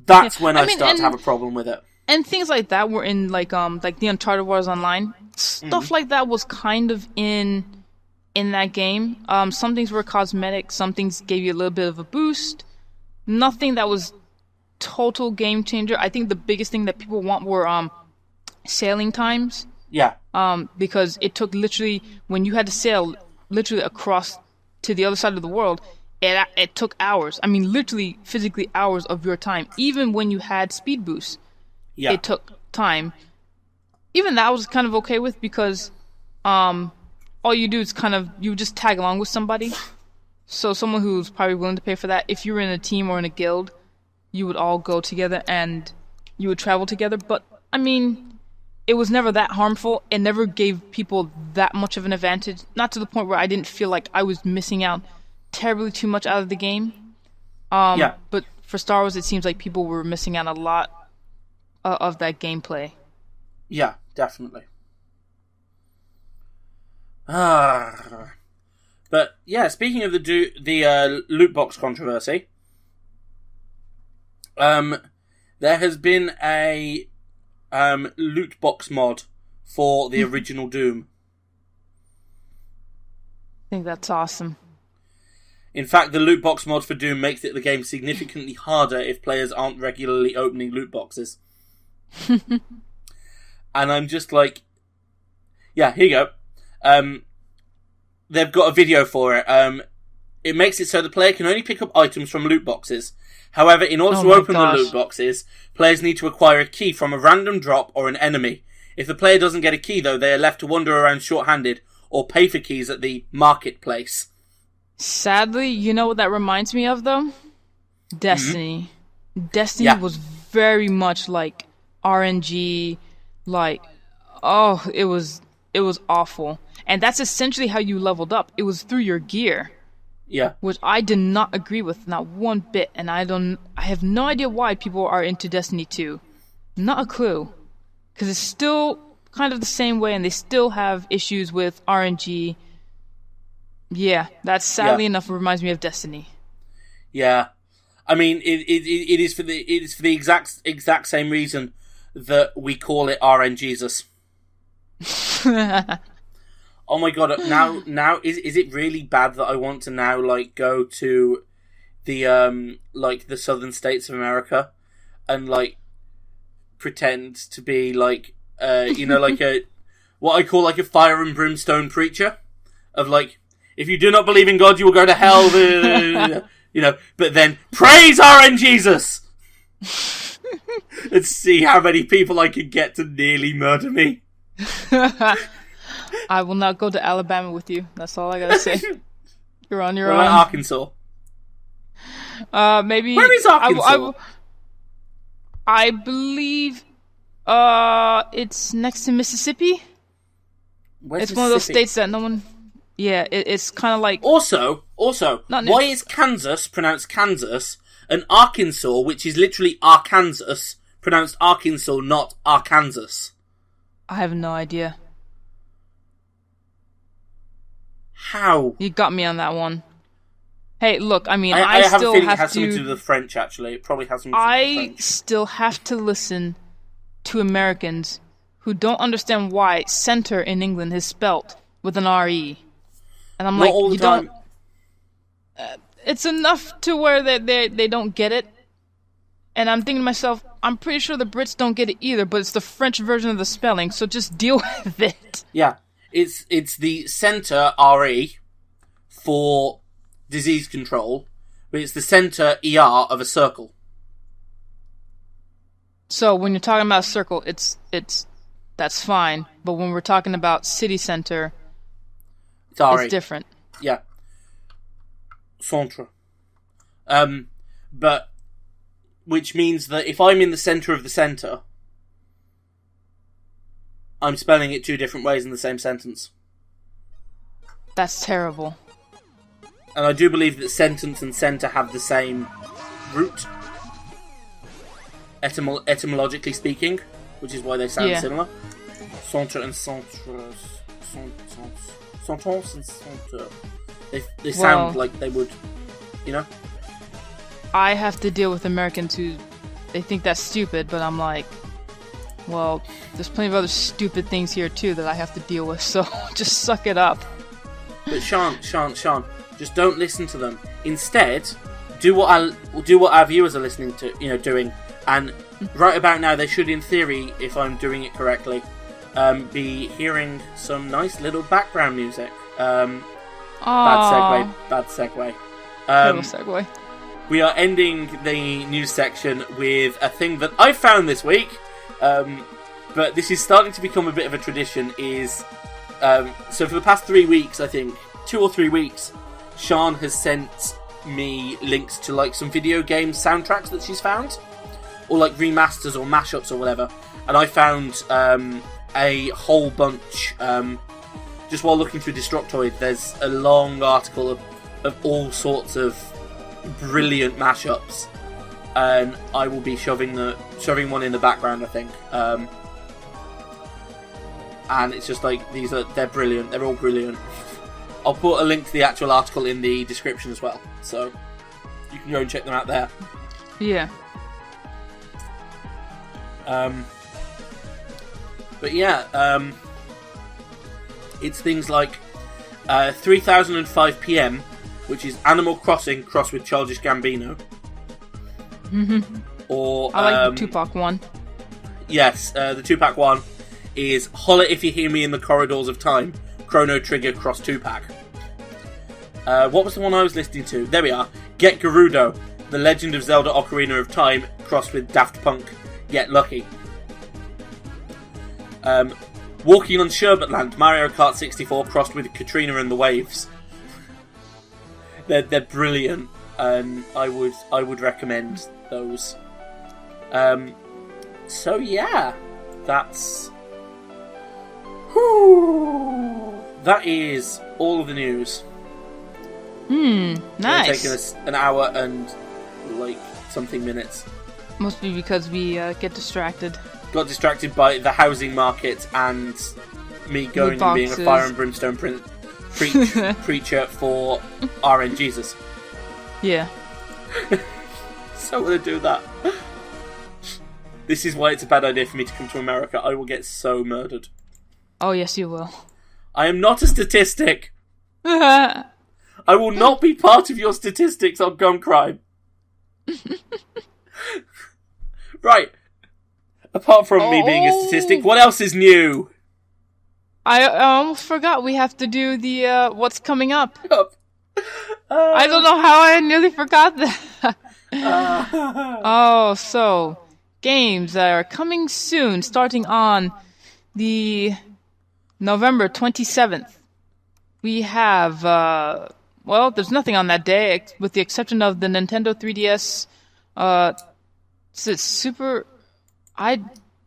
that's when I start to have a problem with it. And things like that were in like the Uncharted Wars Online. Stuff like that was kind of in that game. Some things were cosmetic, some things gave you a little bit of a boost. Nothing that was total game changer. I think the biggest thing that people want were sailing times. Yeah. Because it took literally, when you had to sail literally across to the other side of the world, it took hours. I mean, literally, physically hours of your time. Even when you had speed boosts, it took time. Even that I was kind of okay with, because all you do is you just tag along with somebody. So someone who's probably willing to pay for that, if you were in a team or in a guild, you would all go together and you would travel together. But, I mean, it was never that harmful. It never gave people that much of an advantage. Not to the point where I didn't feel like I was missing out terribly too much out of the game. But for Star Wars, it seems like people were missing out a lot of that gameplay. Yeah, definitely. But yeah, speaking of the loot box controversy, there has been a loot box mod for the original Doom. I think that's awesome. In fact, the loot box mod for Doom makes the game significantly harder if players aren't regularly opening loot boxes. And I'm just like, yeah, here you go. They've got a video for it. It makes it so the player can only pick up items from loot boxes. However, in order to open the loot boxes, players need to acquire a key from a random drop or an enemy. If the player doesn't get a key, though, they are left to wander around short-handed or pay for keys at the marketplace. Sadly, you know what that reminds me of, though? Destiny. Mm-hmm. Destiny was very much like RNG, like, it was awful. And that's essentially how you leveled up. It was through your gear. Yeah. Which I did not agree with, not one bit. And I have no idea why people are into Destiny 2. Not a clue. Because it's still kind of the same way, and they still have issues with RNG. Yeah, that sadly enough reminds me of Destiny. Yeah. I mean, it is for the exact same reason that we call it RNGesus. Oh my god! Now is it really bad that I want to now like go to the like the southern states of America and like pretend to be like like a what I call like a fire and brimstone preacher of like, if you do not believe in God, you will go to hell. But then praise RNGesus. Let's see how many people I can get to nearly murder me. I will not go to Alabama with you. That's all I gotta say. You're on your own. Arkansas? Maybe. Where is Arkansas? I believe it's next to Mississippi. Where's it's one of those states that no one... Yeah, it's kind of like... Also, why is Kansas pronounced Kansas and Arkansas, which is literally Arkansas, pronounced Arkansas, not Arkansas? I have no idea. How? You got me on that one. Hey, look, I mean, I have still a feeling have it has to... something to do with the French, actually. It probably has something to do with the French. I still have to listen to Americans who don't understand why center in England is spelt with an R-E. And I'm Not like, all the you time. don't... it's enough to where they don't get it. And I'm thinking to myself, I'm pretty sure the Brits don't get it either, but it's the French version of the spelling, so just deal with it. Yeah. It's the center RE for disease control, but it's the center ER of a circle. So when you're talking about a circle, it's that's fine. But when we're talking about city center, it's different. Yeah. Centre. But which means that if I'm in the center of the center, I'm spelling it two different ways in the same sentence. That's terrible. And I do believe that sentence and center have the same root, etymologically speaking, which is why they sound similar. Centre and centre. Sentence and centre. They sound like they would, you know? I have to deal with Americans who, they think that's stupid, but I'm like, well, there's plenty of other stupid things here too that I have to deal with, so just suck it up. But Sean, just don't listen to them. Instead, do what our viewers are listening to, doing. And right about now, they should, in theory, if I'm doing it correctly, be hearing some nice little background music. Bad segue. Little segue. We are ending the news section with a thing that I found this week, but this is starting to become a bit of a tradition, is... so for the past 3 weeks, I think, 2 or 3 weeks, Sean has sent me links to like some video game soundtracks that she's found, or like remasters or mashups or whatever. And I found a whole bunch. Just while looking through Destructoid, there's a long article of all sorts of brilliant mashups, and I will be shoving one in the background, I think. And it's just like they're brilliant. They're all brilliant. I'll put a link to the actual article in the description as well, so you can go and check them out there. Yeah. But yeah, it's things like 3005 PM, which is Animal Crossing crossed with Childish Gambino. Or I like the Tupac one. Yes, the Tupac one is Holler If You Hear Me in the Corridors of Time, Chrono Trigger cross Tupac. What was the one I was listening to? There we are. Get Gerudo, The Legend of Zelda Ocarina of Time crossed with Daft Punk, Get Lucky. Walking on Sherbetland, Mario Kart 64 crossed with Katrina and the Waves. They're brilliant, and I would recommend those. So yeah, that's that is all of the news. Nice. It's taken us an hour and like something minutes. Must be because we get distracted. Got distracted by the housing market and me going and being a fire and brimstone preacher for RN Jesus. Yeah. So I'm gonna do that. This is why it's a bad idea for me to come to America. I will get so murdered. Oh yes, you will. I am not a statistic. I will not be part of your statistics on gun crime. Right. Apart from me being a statistic, what else is new? I almost forgot we have to do the what's coming up. I don't know how I nearly forgot that. So games that are coming soon, starting on the November 27th. We have there's nothing on that day with the exception of the Nintendo 3DS. It's Super. I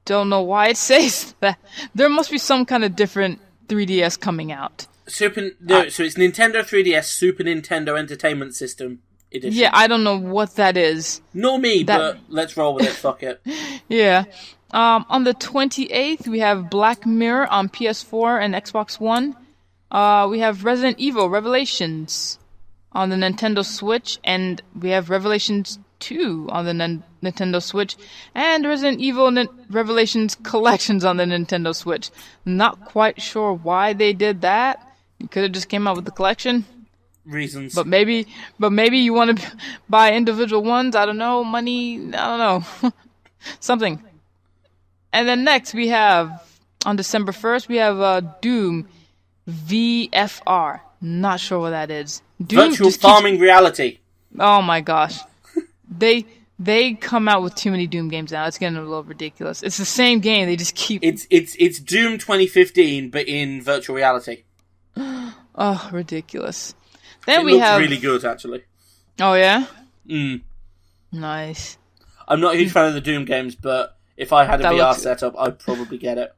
don't know why it says that. There must be some kind of different 3DS coming out. So it's Nintendo 3DS Super Nintendo Entertainment System edition. Yeah, I don't know what that is. Nor me, but let's roll with it. Fuck it. Yeah. On the 28th, we have Black Mirror on PS4 and Xbox One. We have Resident Evil Revelations on the Nintendo Switch, and we have Revelations 2 on the Nintendo Switch, and Resident Evil Revelations Collections on the Nintendo Switch. Not quite sure why they did that. You could have just came out with the collection. Reasons. But maybe you want to buy individual ones. I don't know. Money. I don't know. Something. And then next we have, on December 1st, we have Doom VFR. Not sure what that is. Doom Virtual Farming Reality. Oh my gosh. They come out with too many Doom games now. It's getting a little ridiculous. It's the same game. They just keep. It's Doom 2015, but in virtual reality. Oh, ridiculous. Then we have. It looks really good, actually. Oh yeah. Nice. I'm not a huge fan of the Doom games, but if I had a VR setup, I'd probably get it.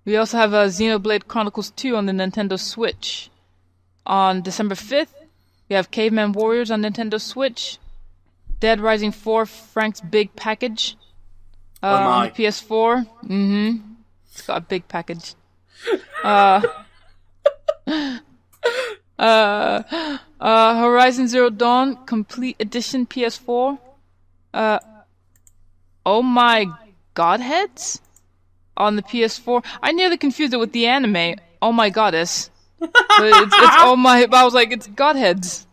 We also have Xenoblade Chronicles 2 on the Nintendo Switch. On December 5th, we have Caveman Warriors on Nintendo Switch. Dead Rising 4 Frank's Big Package on the PS4. It's got a big package. Horizon Zero Dawn Complete Edition PS4. Oh My Godheads on the PS4. I nearly confused it with the anime Oh My Goddess. But it's Oh My. I was like, it's Godheads.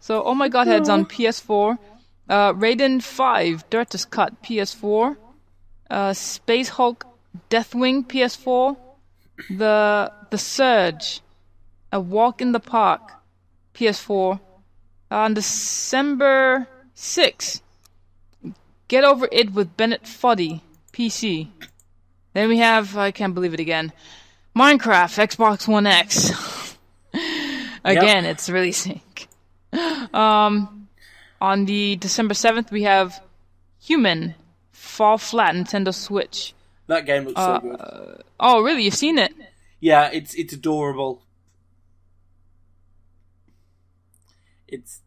So Oh My Godheads on PS4. Raiden 5 Director's Cut PS4. Space Hulk Deathwing PS4. The Surge A Walk in the Park PS4. On December 6th, Get Over It with Bennett Foddy PC. Then we have, I can't believe it again, Minecraft Xbox One X. Again, It's releasing. On the December 7th, we have Human Fall Flat Nintendo Switch. That game looks so good. Oh, really? You've seen it? Yeah, it's adorable. It's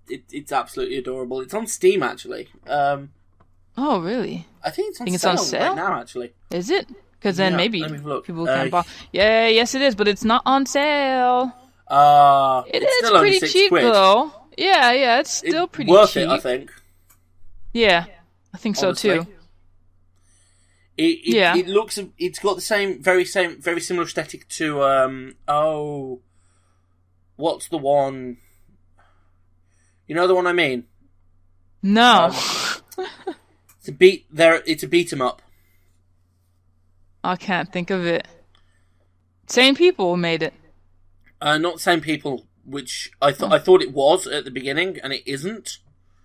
absolutely adorable. It's on Steam, actually. Oh, really? I think it's on sale right now, actually. Is it? Because then maybe people can buy. Yeah, yes, it is, but it's not on sale. It is still pretty only cheap, £6. Yeah, it's still pretty worth cheap. It, I think. Yeah, I think Honestly. so too. It looks. It's got the very similar aesthetic to. What's the one? You know the one I mean? No. It's a beat 'em up. I can't think of it. Same people made it. Not the same people, which I thought it was at the beginning, and it isn't.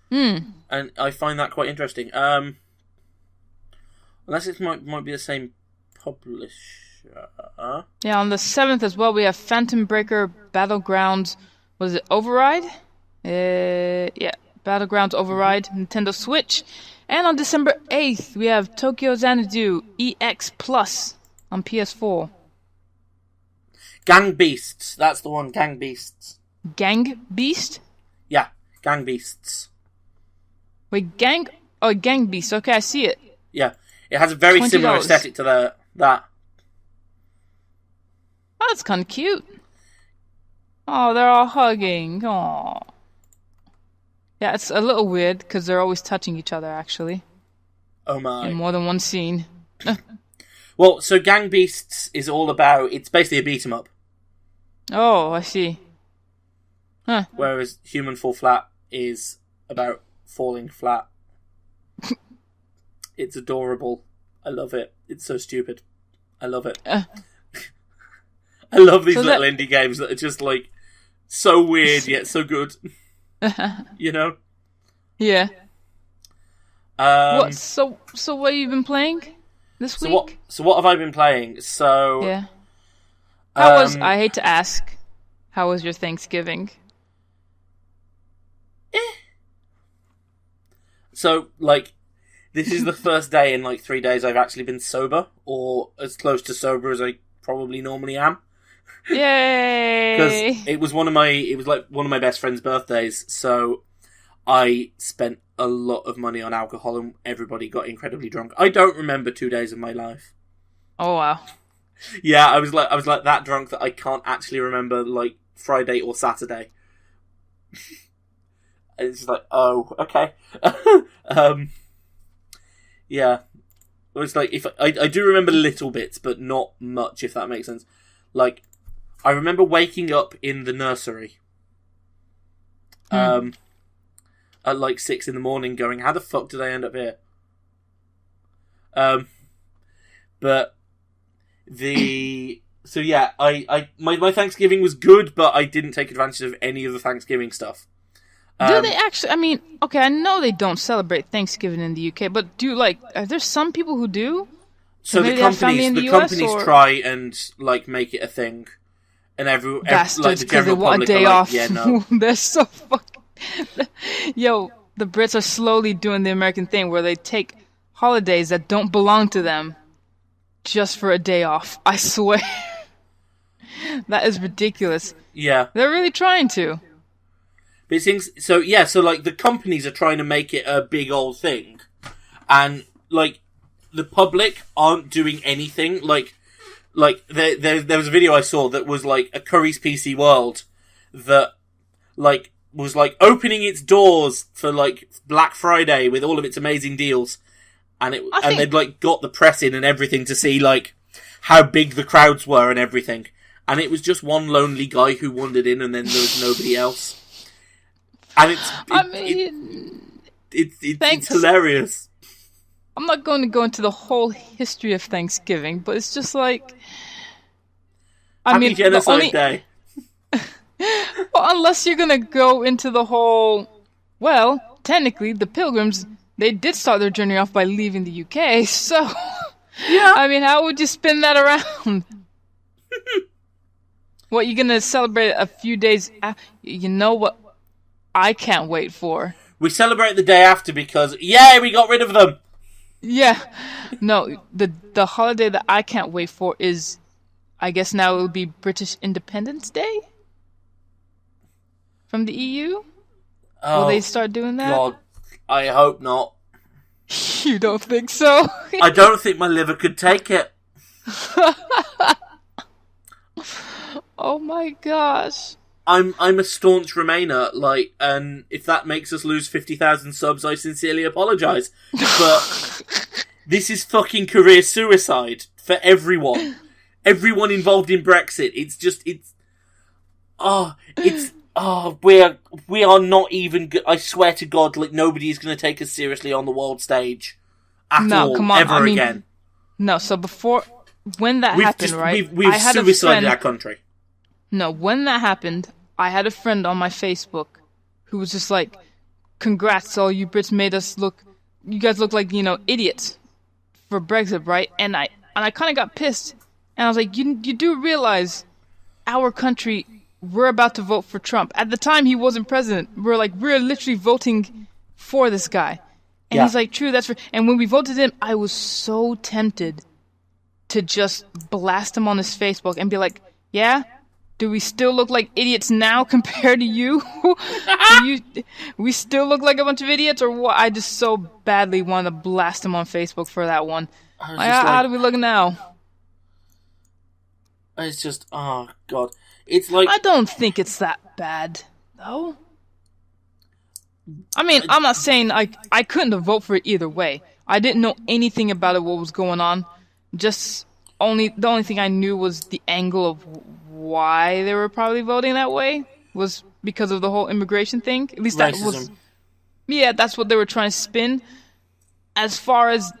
And I find that quite interesting. Unless it might be the same publisher. Yeah, on the 7th as well, we have Phantom Breaker Battlegrounds. Was it Override? Yeah, Battlegrounds Override, Nintendo Switch. And on December 8th, we have Tokyo Xanadu EX Plus on PS4. Gang Beasts. That's the one, Gang Beasts. Gang Beast? Yeah, Gang Beasts. Wait, Gang Beast. Okay, I see it. Yeah, it has a very $20. similar aesthetic to that. Oh, that's kind of cute. Oh, they're all hugging. Oh. Yeah, it's a little weird because they're always touching each other, actually. Oh my. In more than one scene. Well, so Gang Beasts is all about... It's basically a beat 'em up. Oh, I see. Huh. Whereas Human Fall Flat is about falling flat. It's adorable. I love it. It's so stupid. I love it. I love these little indie games that are just like so weird yet so good. You know? Yeah. What? So what have you been playing this week? So what have I been playing? So yeah. I hate to ask, how was your Thanksgiving? So like, this is the first day in like 3 days I've actually been sober, or as close to sober as I probably normally am. Yay! Because it was one of my best friend's birthdays, so I spent a lot of money on alcohol and everybody got incredibly drunk. I don't remember 2 days of my life. Oh wow. Yeah, I was like that drunk that I can't actually remember like Friday or Saturday. It's just like, oh, okay. Yeah. It was like, if I do remember little bits, but not much, if that makes sense. Like, I remember waking up in the nursery at like 6 a.m, going, how the fuck did I end up here? But so yeah, my Thanksgiving was good, but I didn't take advantage of any of the Thanksgiving stuff. Do they actually? I mean, okay, I know they don't celebrate Thanksgiving in the UK, but are there some people who do? So the companies try and like make it a thing, and bastards, like the because they general want a public day are off. like, yeah, no. They're so fucking. Yo, the Brits are slowly doing the American thing where they take holidays that don't belong to them just for a day off. I swear, that is ridiculous. Yeah, they're really trying to. But it seems, so like the companies are trying to make it a big old thing, and like the public aren't doing anything. Like there was a video I saw that was like a Curry's PC World that like was like opening its doors for like Black Friday with all of its amazing deals, and they'd like got the press in and everything to see like how big the crowds were and everything, and it was just one lonely guy who wandered in, and then there was nobody else. And it's hilarious. I'm not going to go into the whole history of Thanksgiving, but it's just like, Happy Genocide Day. Well, unless you're going to go into the whole, well, technically the Pilgrims, they did start their journey off by leaving the UK, so yeah. I mean, how would you spin that around? What, you're going to celebrate a few days after, you know what? I can't wait for. We celebrate the day after because, yay, we got rid of them! Yeah. No, the holiday that I can't wait for is, I guess now it will be British Independence Day? From the EU? Oh, will they start doing that? God, I hope not. You don't think so? I don't think my liver could take it. Oh my gosh. I'm a staunch Remainer, and if that makes us lose 50,000 subs, I sincerely apologise. But this is fucking career suicide for everyone. Everyone involved in Brexit. We are not even, I swear to God, nobody is going to take us seriously on the world stage. At all, come on. ever again. No, so when that happened, right? We've suicided our country. No, when that happened, I had a friend on my Facebook who was just like, congrats, all you Brits you guys look like, idiots for Brexit, right? And I kind of got pissed. And I was like, you do realize our country, we're about to vote for Trump. At the time, he wasn't president. We're literally voting for this guy. And he's like, true, that's right. And when we voted him, I was so tempted to just blast him on his Facebook and be like, yeah? Do we still look like idiots now compared to you? We still look like a bunch of idiots, or what? I just so badly wanted to blast him on Facebook for that one. How do we look now? It's just, oh God. It's like... I don't think it's that bad, though. I mean, I'm not saying I couldn't have voted for it either way. I didn't know anything about it, what was going on. The only thing I knew was the angle of why they were probably voting that way was because of the whole immigration thing. At least that was... Yeah, that's what they were trying to spin. As far as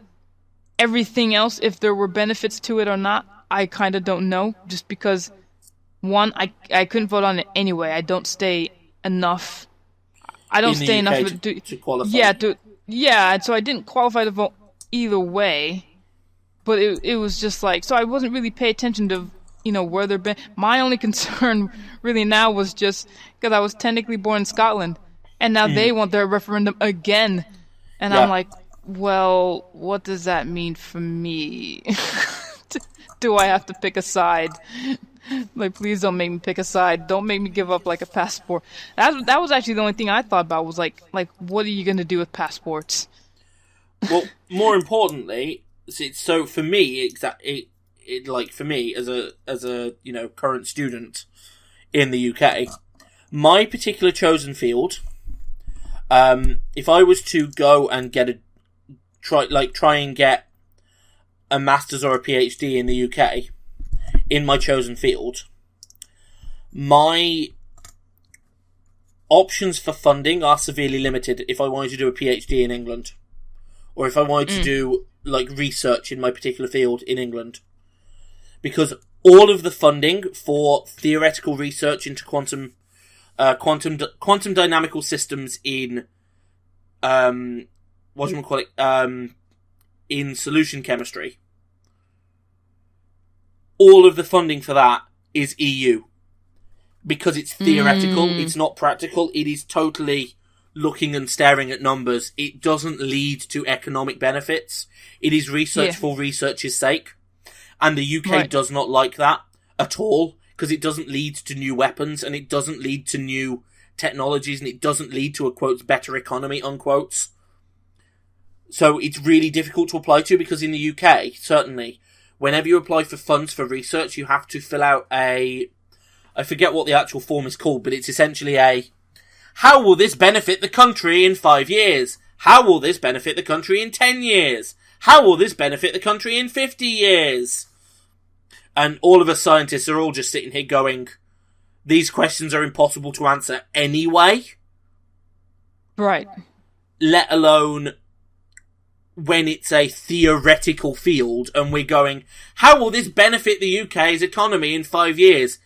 everything else, if there were benefits to it or not, I kind of don't know. Just because, one, I couldn't vote on it anyway. I don't stay enough... I don't stay enough to qualify. Yeah, so I didn't qualify to vote either way. But it was just like... So I wasn't really paying attention to... where they're been. My only concern really now was just because I was technically born in Scotland, and now they want their referendum again, and I'm like, well, what does that mean for me? Do I have to pick a side? Please don't make me pick a side. Don't make me give up a passport. That was actually the only thing I thought about was like what are you gonna do with passports? Well, more importantly, so for me, for me as a current student in the UK, my particular chosen field, if I was to go and try and get a master's or a PhD in the UK in my chosen field, my options for funding are severely limited if I wanted to do a PhD in England, or if I wanted to do research in my particular field in England. Because all of the funding for theoretical research into quantum dynamical systems in in solution chemistry, all of the funding for that is EU. Because it's theoretical, it's not practical, it is totally looking and staring at numbers. It doesn't lead to economic benefits. It is research for research's sake. And the UK does not like that at all, because it doesn't lead to new weapons, and it doesn't lead to new technologies, and it doesn't lead to a, quotes, better economy, unquotes. So it's really difficult to apply to, because in the UK, certainly, whenever you apply for funds for research, you have to fill out I forget what the actual form is called, but it's essentially how will this benefit the country in 5 years? How will this benefit the country in 10 years? How will this benefit the country in 50 years? And all of us scientists are all just sitting here going, these questions are impossible to answer anyway. Right. Let alone when it's a theoretical field and we're going, how will this benefit the UK's economy in 5 years?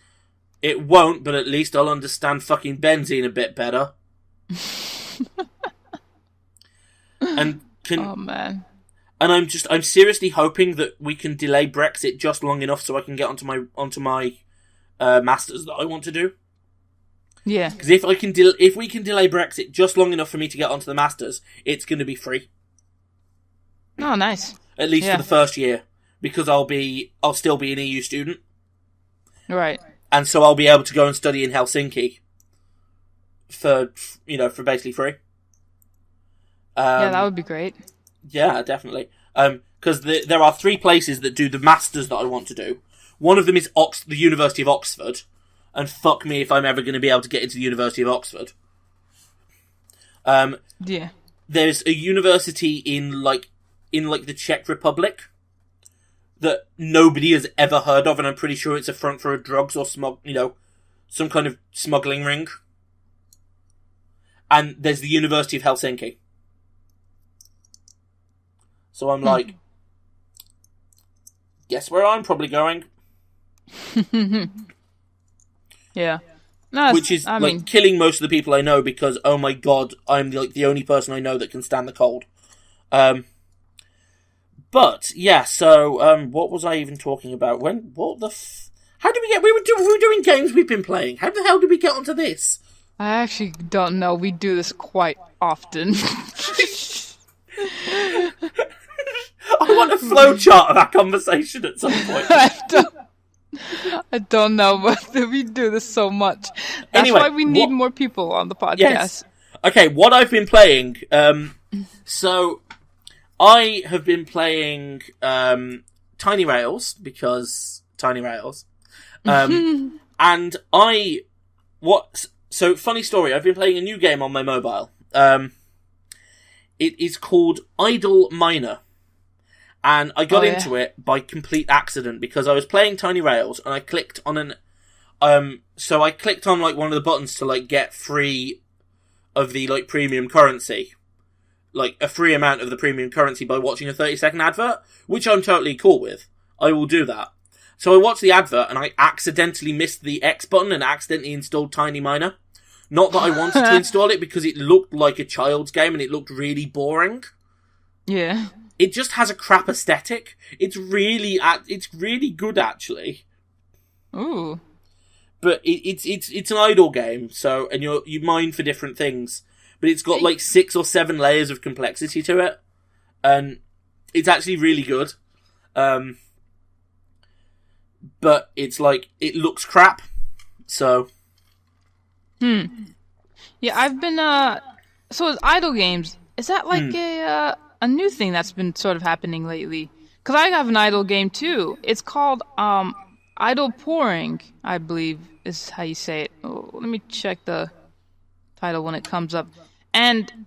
It won't, but at least I'll understand fucking benzene a bit better. Oh, man. And I'm seriously hoping that we can delay Brexit just long enough so I can get onto my masters that I want to do. Yeah. Because if we can delay Brexit just long enough for me to get onto the Masters, it's going to be free. Oh, nice. At least for the first year, because I'll still be an EU student. Right. And so I'll be able to go and study in Helsinki for basically free. Yeah, that would be great. Yeah, definitely. Because there are 3 places that do the Masters that I want to do. One of them is the University of Oxford, and fuck me if I'm ever going to be able to get into the University of Oxford. Yeah. There's a university in the Czech Republic that nobody has ever heard of, and I'm pretty sure it's a front for drugs or some kind of smuggling ring. And there's the University of Helsinki. So I'm like, guess where I'm probably going? Yeah. No, which is killing most of the people I know because, oh my god, I'm the only person I know that can stand the cold. But yeah, so what was I even talking about? How did we get? We were doing games we've been playing. How the hell did we get onto this? I actually don't know. We do this quite often. I want a flowchart of our conversation at some point. I don't know, but we do this so much. That's anyway, why we need more people on the podcast. Yes. Okay, what I've been playing. So I have been playing Tiny Rails because Tiny Rails, and So funny story. I've been playing a new game on my mobile. It is called Idle Miner. And I got into it by complete accident because I was playing Tiny Rails and I clicked on I clicked on one of the buttons to get free of the premium currency. A free amount of the premium currency by watching a 30-second advert, which I'm totally cool with. I will do that. So I watched the advert and I accidentally missed the X button and accidentally installed Tiny Miner. Not that I wanted to install it because it looked like a child's game and it looked really boring. Yeah. It just has a crap aesthetic. It's really good, actually. Ooh. But it's an idle game, and you mine for different things. But it's got 6 or 7 layers of complexity to it, and it's actually really good. But it's it looks crap, so. Yeah, I've been so is idle games. Is that a new thing that's been sort of happening lately? Because I have an idle game too. It's called Idle Pouring, I believe is how you say it. Oh, let me check the title when it comes up. And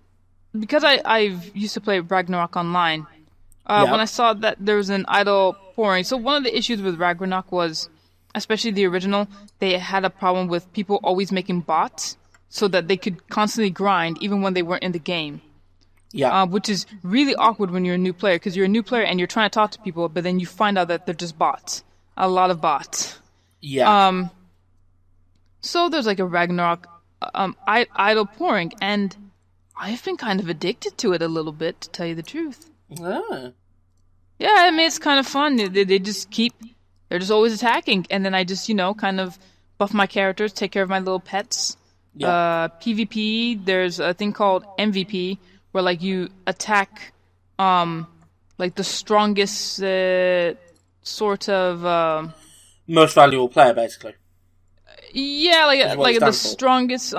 because I've used to play Ragnarok Online, when I saw that there was an idle pouring. So one of the issues with Ragnarok was, especially the original, they had a problem with people always making bots so that they could constantly grind even when they weren't in the game. Yeah. Which is really awkward when you're a new player, because you're a new player and you're trying to talk to people, but then you find out that they're just bots. A lot of bots. Yeah. So there's a Ragnarok idle pouring, and I've been kind of addicted to it a little bit, to tell you the truth. Ah. Yeah, I mean, it's kind of fun. They just they're just always attacking, and then I just, kind of buff my characters, take care of my little pets. Yeah. PvP, there's a thing called MVP, where you attack the strongest sort of most valuable player, basically. Yeah, the strongest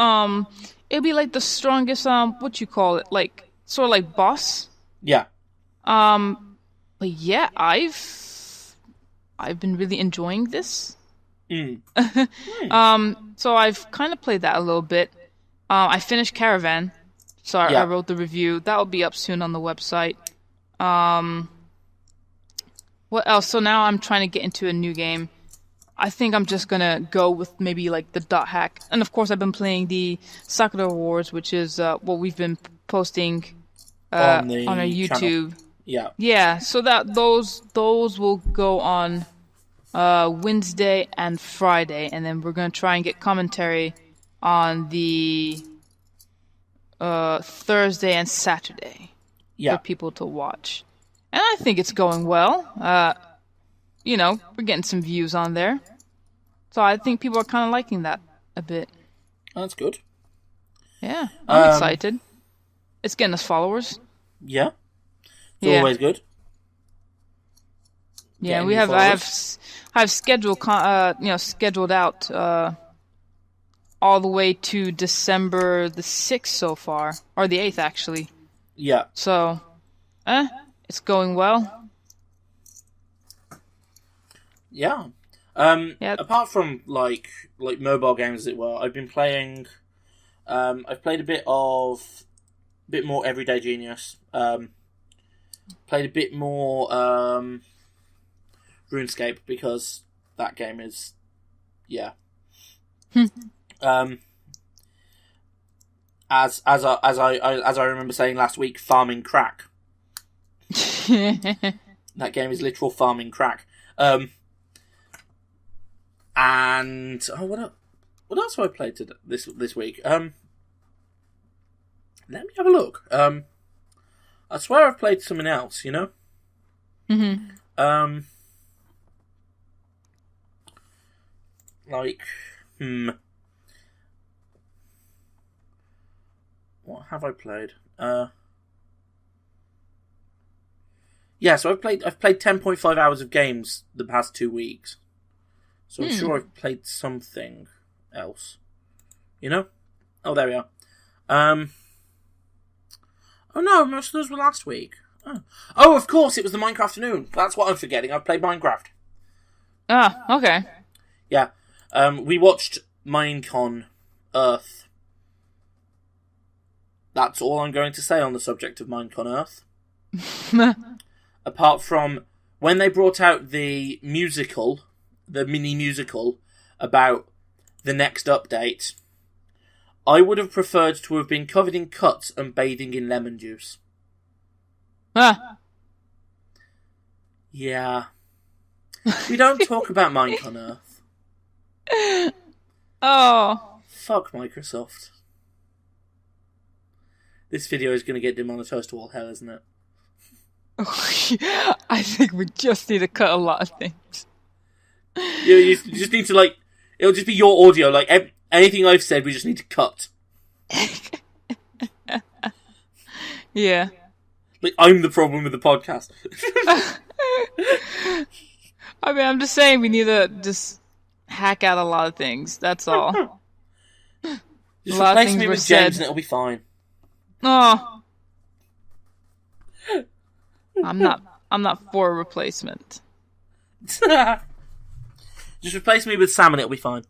it'd be the strongest what you call it, sort of boss. Yeah. But yeah, I've been really enjoying this. So I've kind of played that a little bit. I finished Caravan. So I wrote the review. That'll be up soon on the website. What else? So now I'm trying to get into a new game. I think I'm just gonna go with maybe the dot hack. And of course I've been playing the Sakura Wars, which is what we've been posting on our YouTube. Channel. Yeah. Yeah, so that those will go on Wednesday and Friday, and then we're gonna try and get commentary on the Thursday and Saturday for people to watch. And I think it's going well. We're getting some views on there. So I think people are kind of liking that a bit. That's good. Yeah, I'm excited. It's getting us followers. Yeah. It's always good. Yeah, I have scheduled scheduled out all the way to December the 6th so far, or the 8th actually. Yeah. So, it's going well. Yeah. Apart from like mobile games, as it were, I've been playing. I've played a bit more Everyday Genius. Played a bit more RuneScape because that game is, as I remember saying last week, farming crack. That game is literal farming crack. And what else have I played this week? Let me have a look. I swear I've played something else. You know. Mm-hmm. What have I played? Yeah, so I've played 10.5 hours of games the past 2 weeks. So I'm sure I've played something else. You know? Oh, there we are. Oh no, most of those were last week. Oh, of course, it was the Minecraft afternoon. That's what I'm forgetting. I've played Minecraft. Ah, okay. Yeah. We watched Minecon Earth. That's all I'm going to say on the subject of Minecon Earth. Apart from when they brought out the musical, the mini musical, about the next update, I would have preferred to have been covered in cuts and bathing in lemon juice. Yeah. We don't talk about Minecon Earth. Oh. Fuck Microsoft. This video is going to get demonetized to all hell, isn't it? I think we just need to cut a lot of things. You just need to, it'll just be your audio, anything I've said, we just need to cut. Yeah. I'm the problem with the podcast. I mean, I'm just saying we need to just hack out a lot of things. That's all. Just replace me with James and it'll be fine. Oh. I'm not for a replacement. Just replace me with Sam and it'll be fine.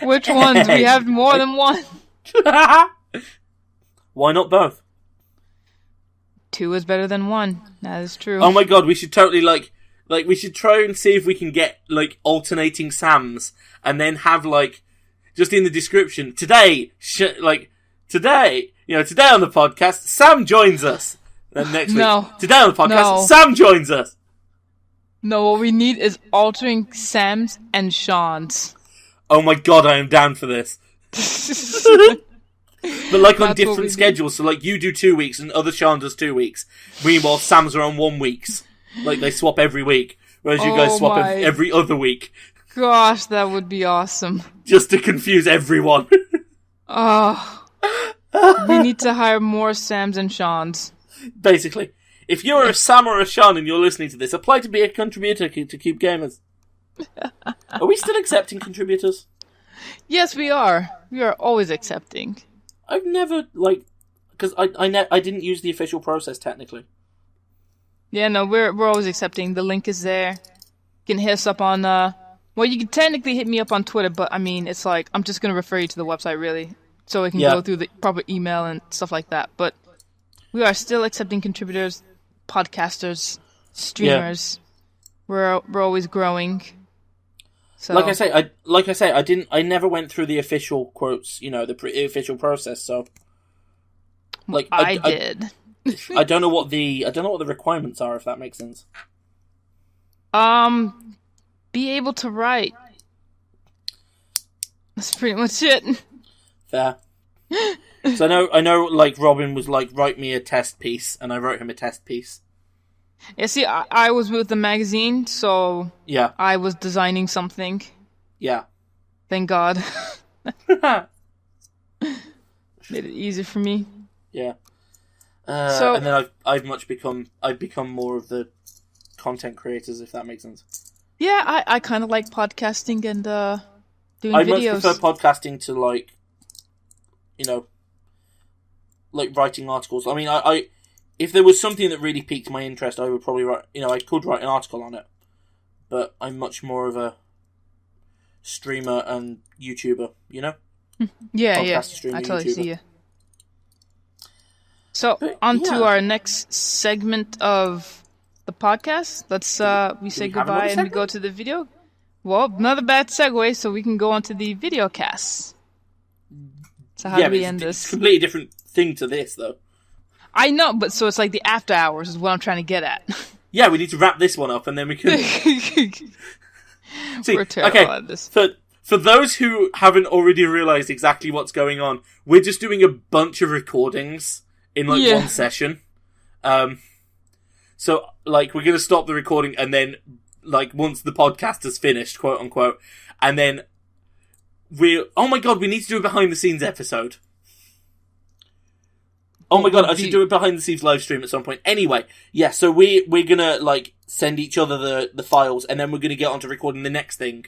Which ones? We have more than one. Why not both? 2 is better than 1. That is true. Oh my god, we should totally we should try and see if we can get alternating Sams and then have just in the description today today on the podcast Sam joins us. Then next week today on the podcast Sam joins us. No, what we need is altering Sam's and Sean's. Oh my god, I am down for this. But on different schedules, so you do 2 weeks and other Sean does 2 weeks. Meanwhile, Sam's are on 1 weeks. They swap every week, whereas you guys swap every other week. Gosh, that would be awesome. Just to confuse everyone. Oh. We need to hire more Sams and Seans. Basically. If you're a Sam or a Sean and you're listening to this, apply to be a contributor to Cube Gamers. Are we still accepting contributors? Yes, we are. We are always accepting. I've never, because I didn't use the official process, technically. Yeah, no, we're always accepting. The link is there. You can hit us up on, you can technically hit me up on Twitter, but, I mean, it's I'm just going to refer you to the website, really, so we can go through the proper email and stuff like that. But we are still accepting contributors, podcasters, streamers. Yeah. We're always growing. So. Like I say, I never went through the official quotes, the official process. So, I did. I don't know what the requirements are, if that makes sense. Be able to write. That's pretty much it. Fair. So I know. Robin was write me a test piece, and I wrote him a test piece. Yeah, see, I was with the magazine, so yeah, I was designing something, Yeah. Thank God. Made it easier for me. Yeah. So, and then I've become more of the content creators, if that makes sense. Yeah, I kind of like podcasting and doing I videos. much prefer podcasting to like writing articles. I mean, I if there was something that really piqued my interest, I would probably write. I could write an article on it, but I'm much more of a streamer and YouTuber. Yeah, Podcaster, I totally YouTuber. see you. So, on to our next segment of the podcast. Let's we say goodbye and we go to the video. Well, another bad segue, so we can go on to the video cast. So how do we end this? It's a completely different thing to this, though. I know, but so it's like the after hours is what I'm trying to get at. Yeah, we need to wrap this one up, and then we can... We're terrible at this. For those who haven't already realised exactly what's going on, we're just doing a bunch of recordings in one session. So, we're going to stop the recording and then, once the podcast has finished, quote unquote, and then oh my god, we need to do a behind the scenes episode. Oh my god, I should do a behind the scenes live stream at some point. Anyway, yeah, so we're going to, send each other the files, and then we're going to get onto recording the next thing,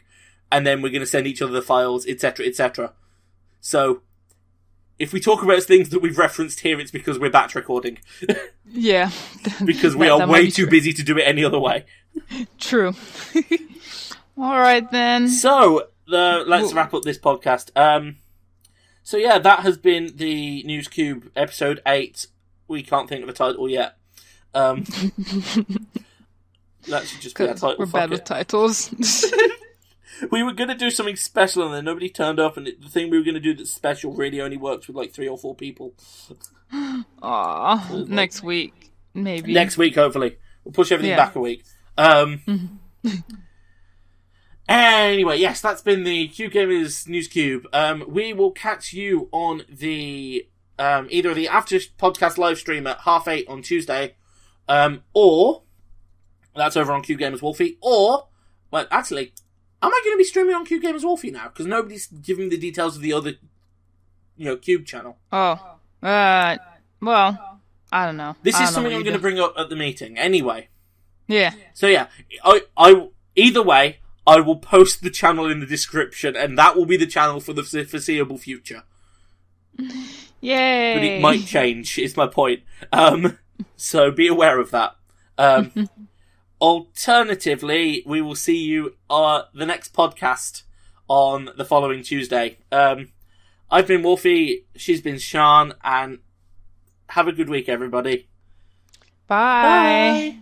and then we're going to send each other the files, etc., etc. So, if we talk about things that we've referenced here, it's because we're batch recording. Yeah. Because we are way too busy to do it any other way. True. Alright then. So, let's wrap up this podcast. So yeah, that has been the NewsCube episode 8. We can't think of a title yet. That should just be our title. We're bad with titles. We were going to do something special and then nobody turned up, and the thing we were going to do that's special really only works with 3 or 4 people. Aww, next week, maybe. Next week, hopefully. We'll push everything back a week. Anyway, yes, that's been the Cube Gamers NewsCube. We will catch you on the either the after podcast live stream at 8:30 on Tuesday, or that's over on Cube Gamers Wolfie, or, well, actually, am I going to be streaming on Cube Gamers Wolfie now? Because nobody's giving the details of the other, Cube channel. Oh, well, I don't know. This is something I'm going to bring up at the meeting. Anyway. Yeah. So yeah, I either way, I will post the channel in the description, and that will be the channel for the foreseeable future. Yay! But it might change, is my point. So be aware of that. Alternatively, we will see you the next podcast on the following Tuesday. I've been Wolfie, she's been Sian, and have a good week, everybody. Bye.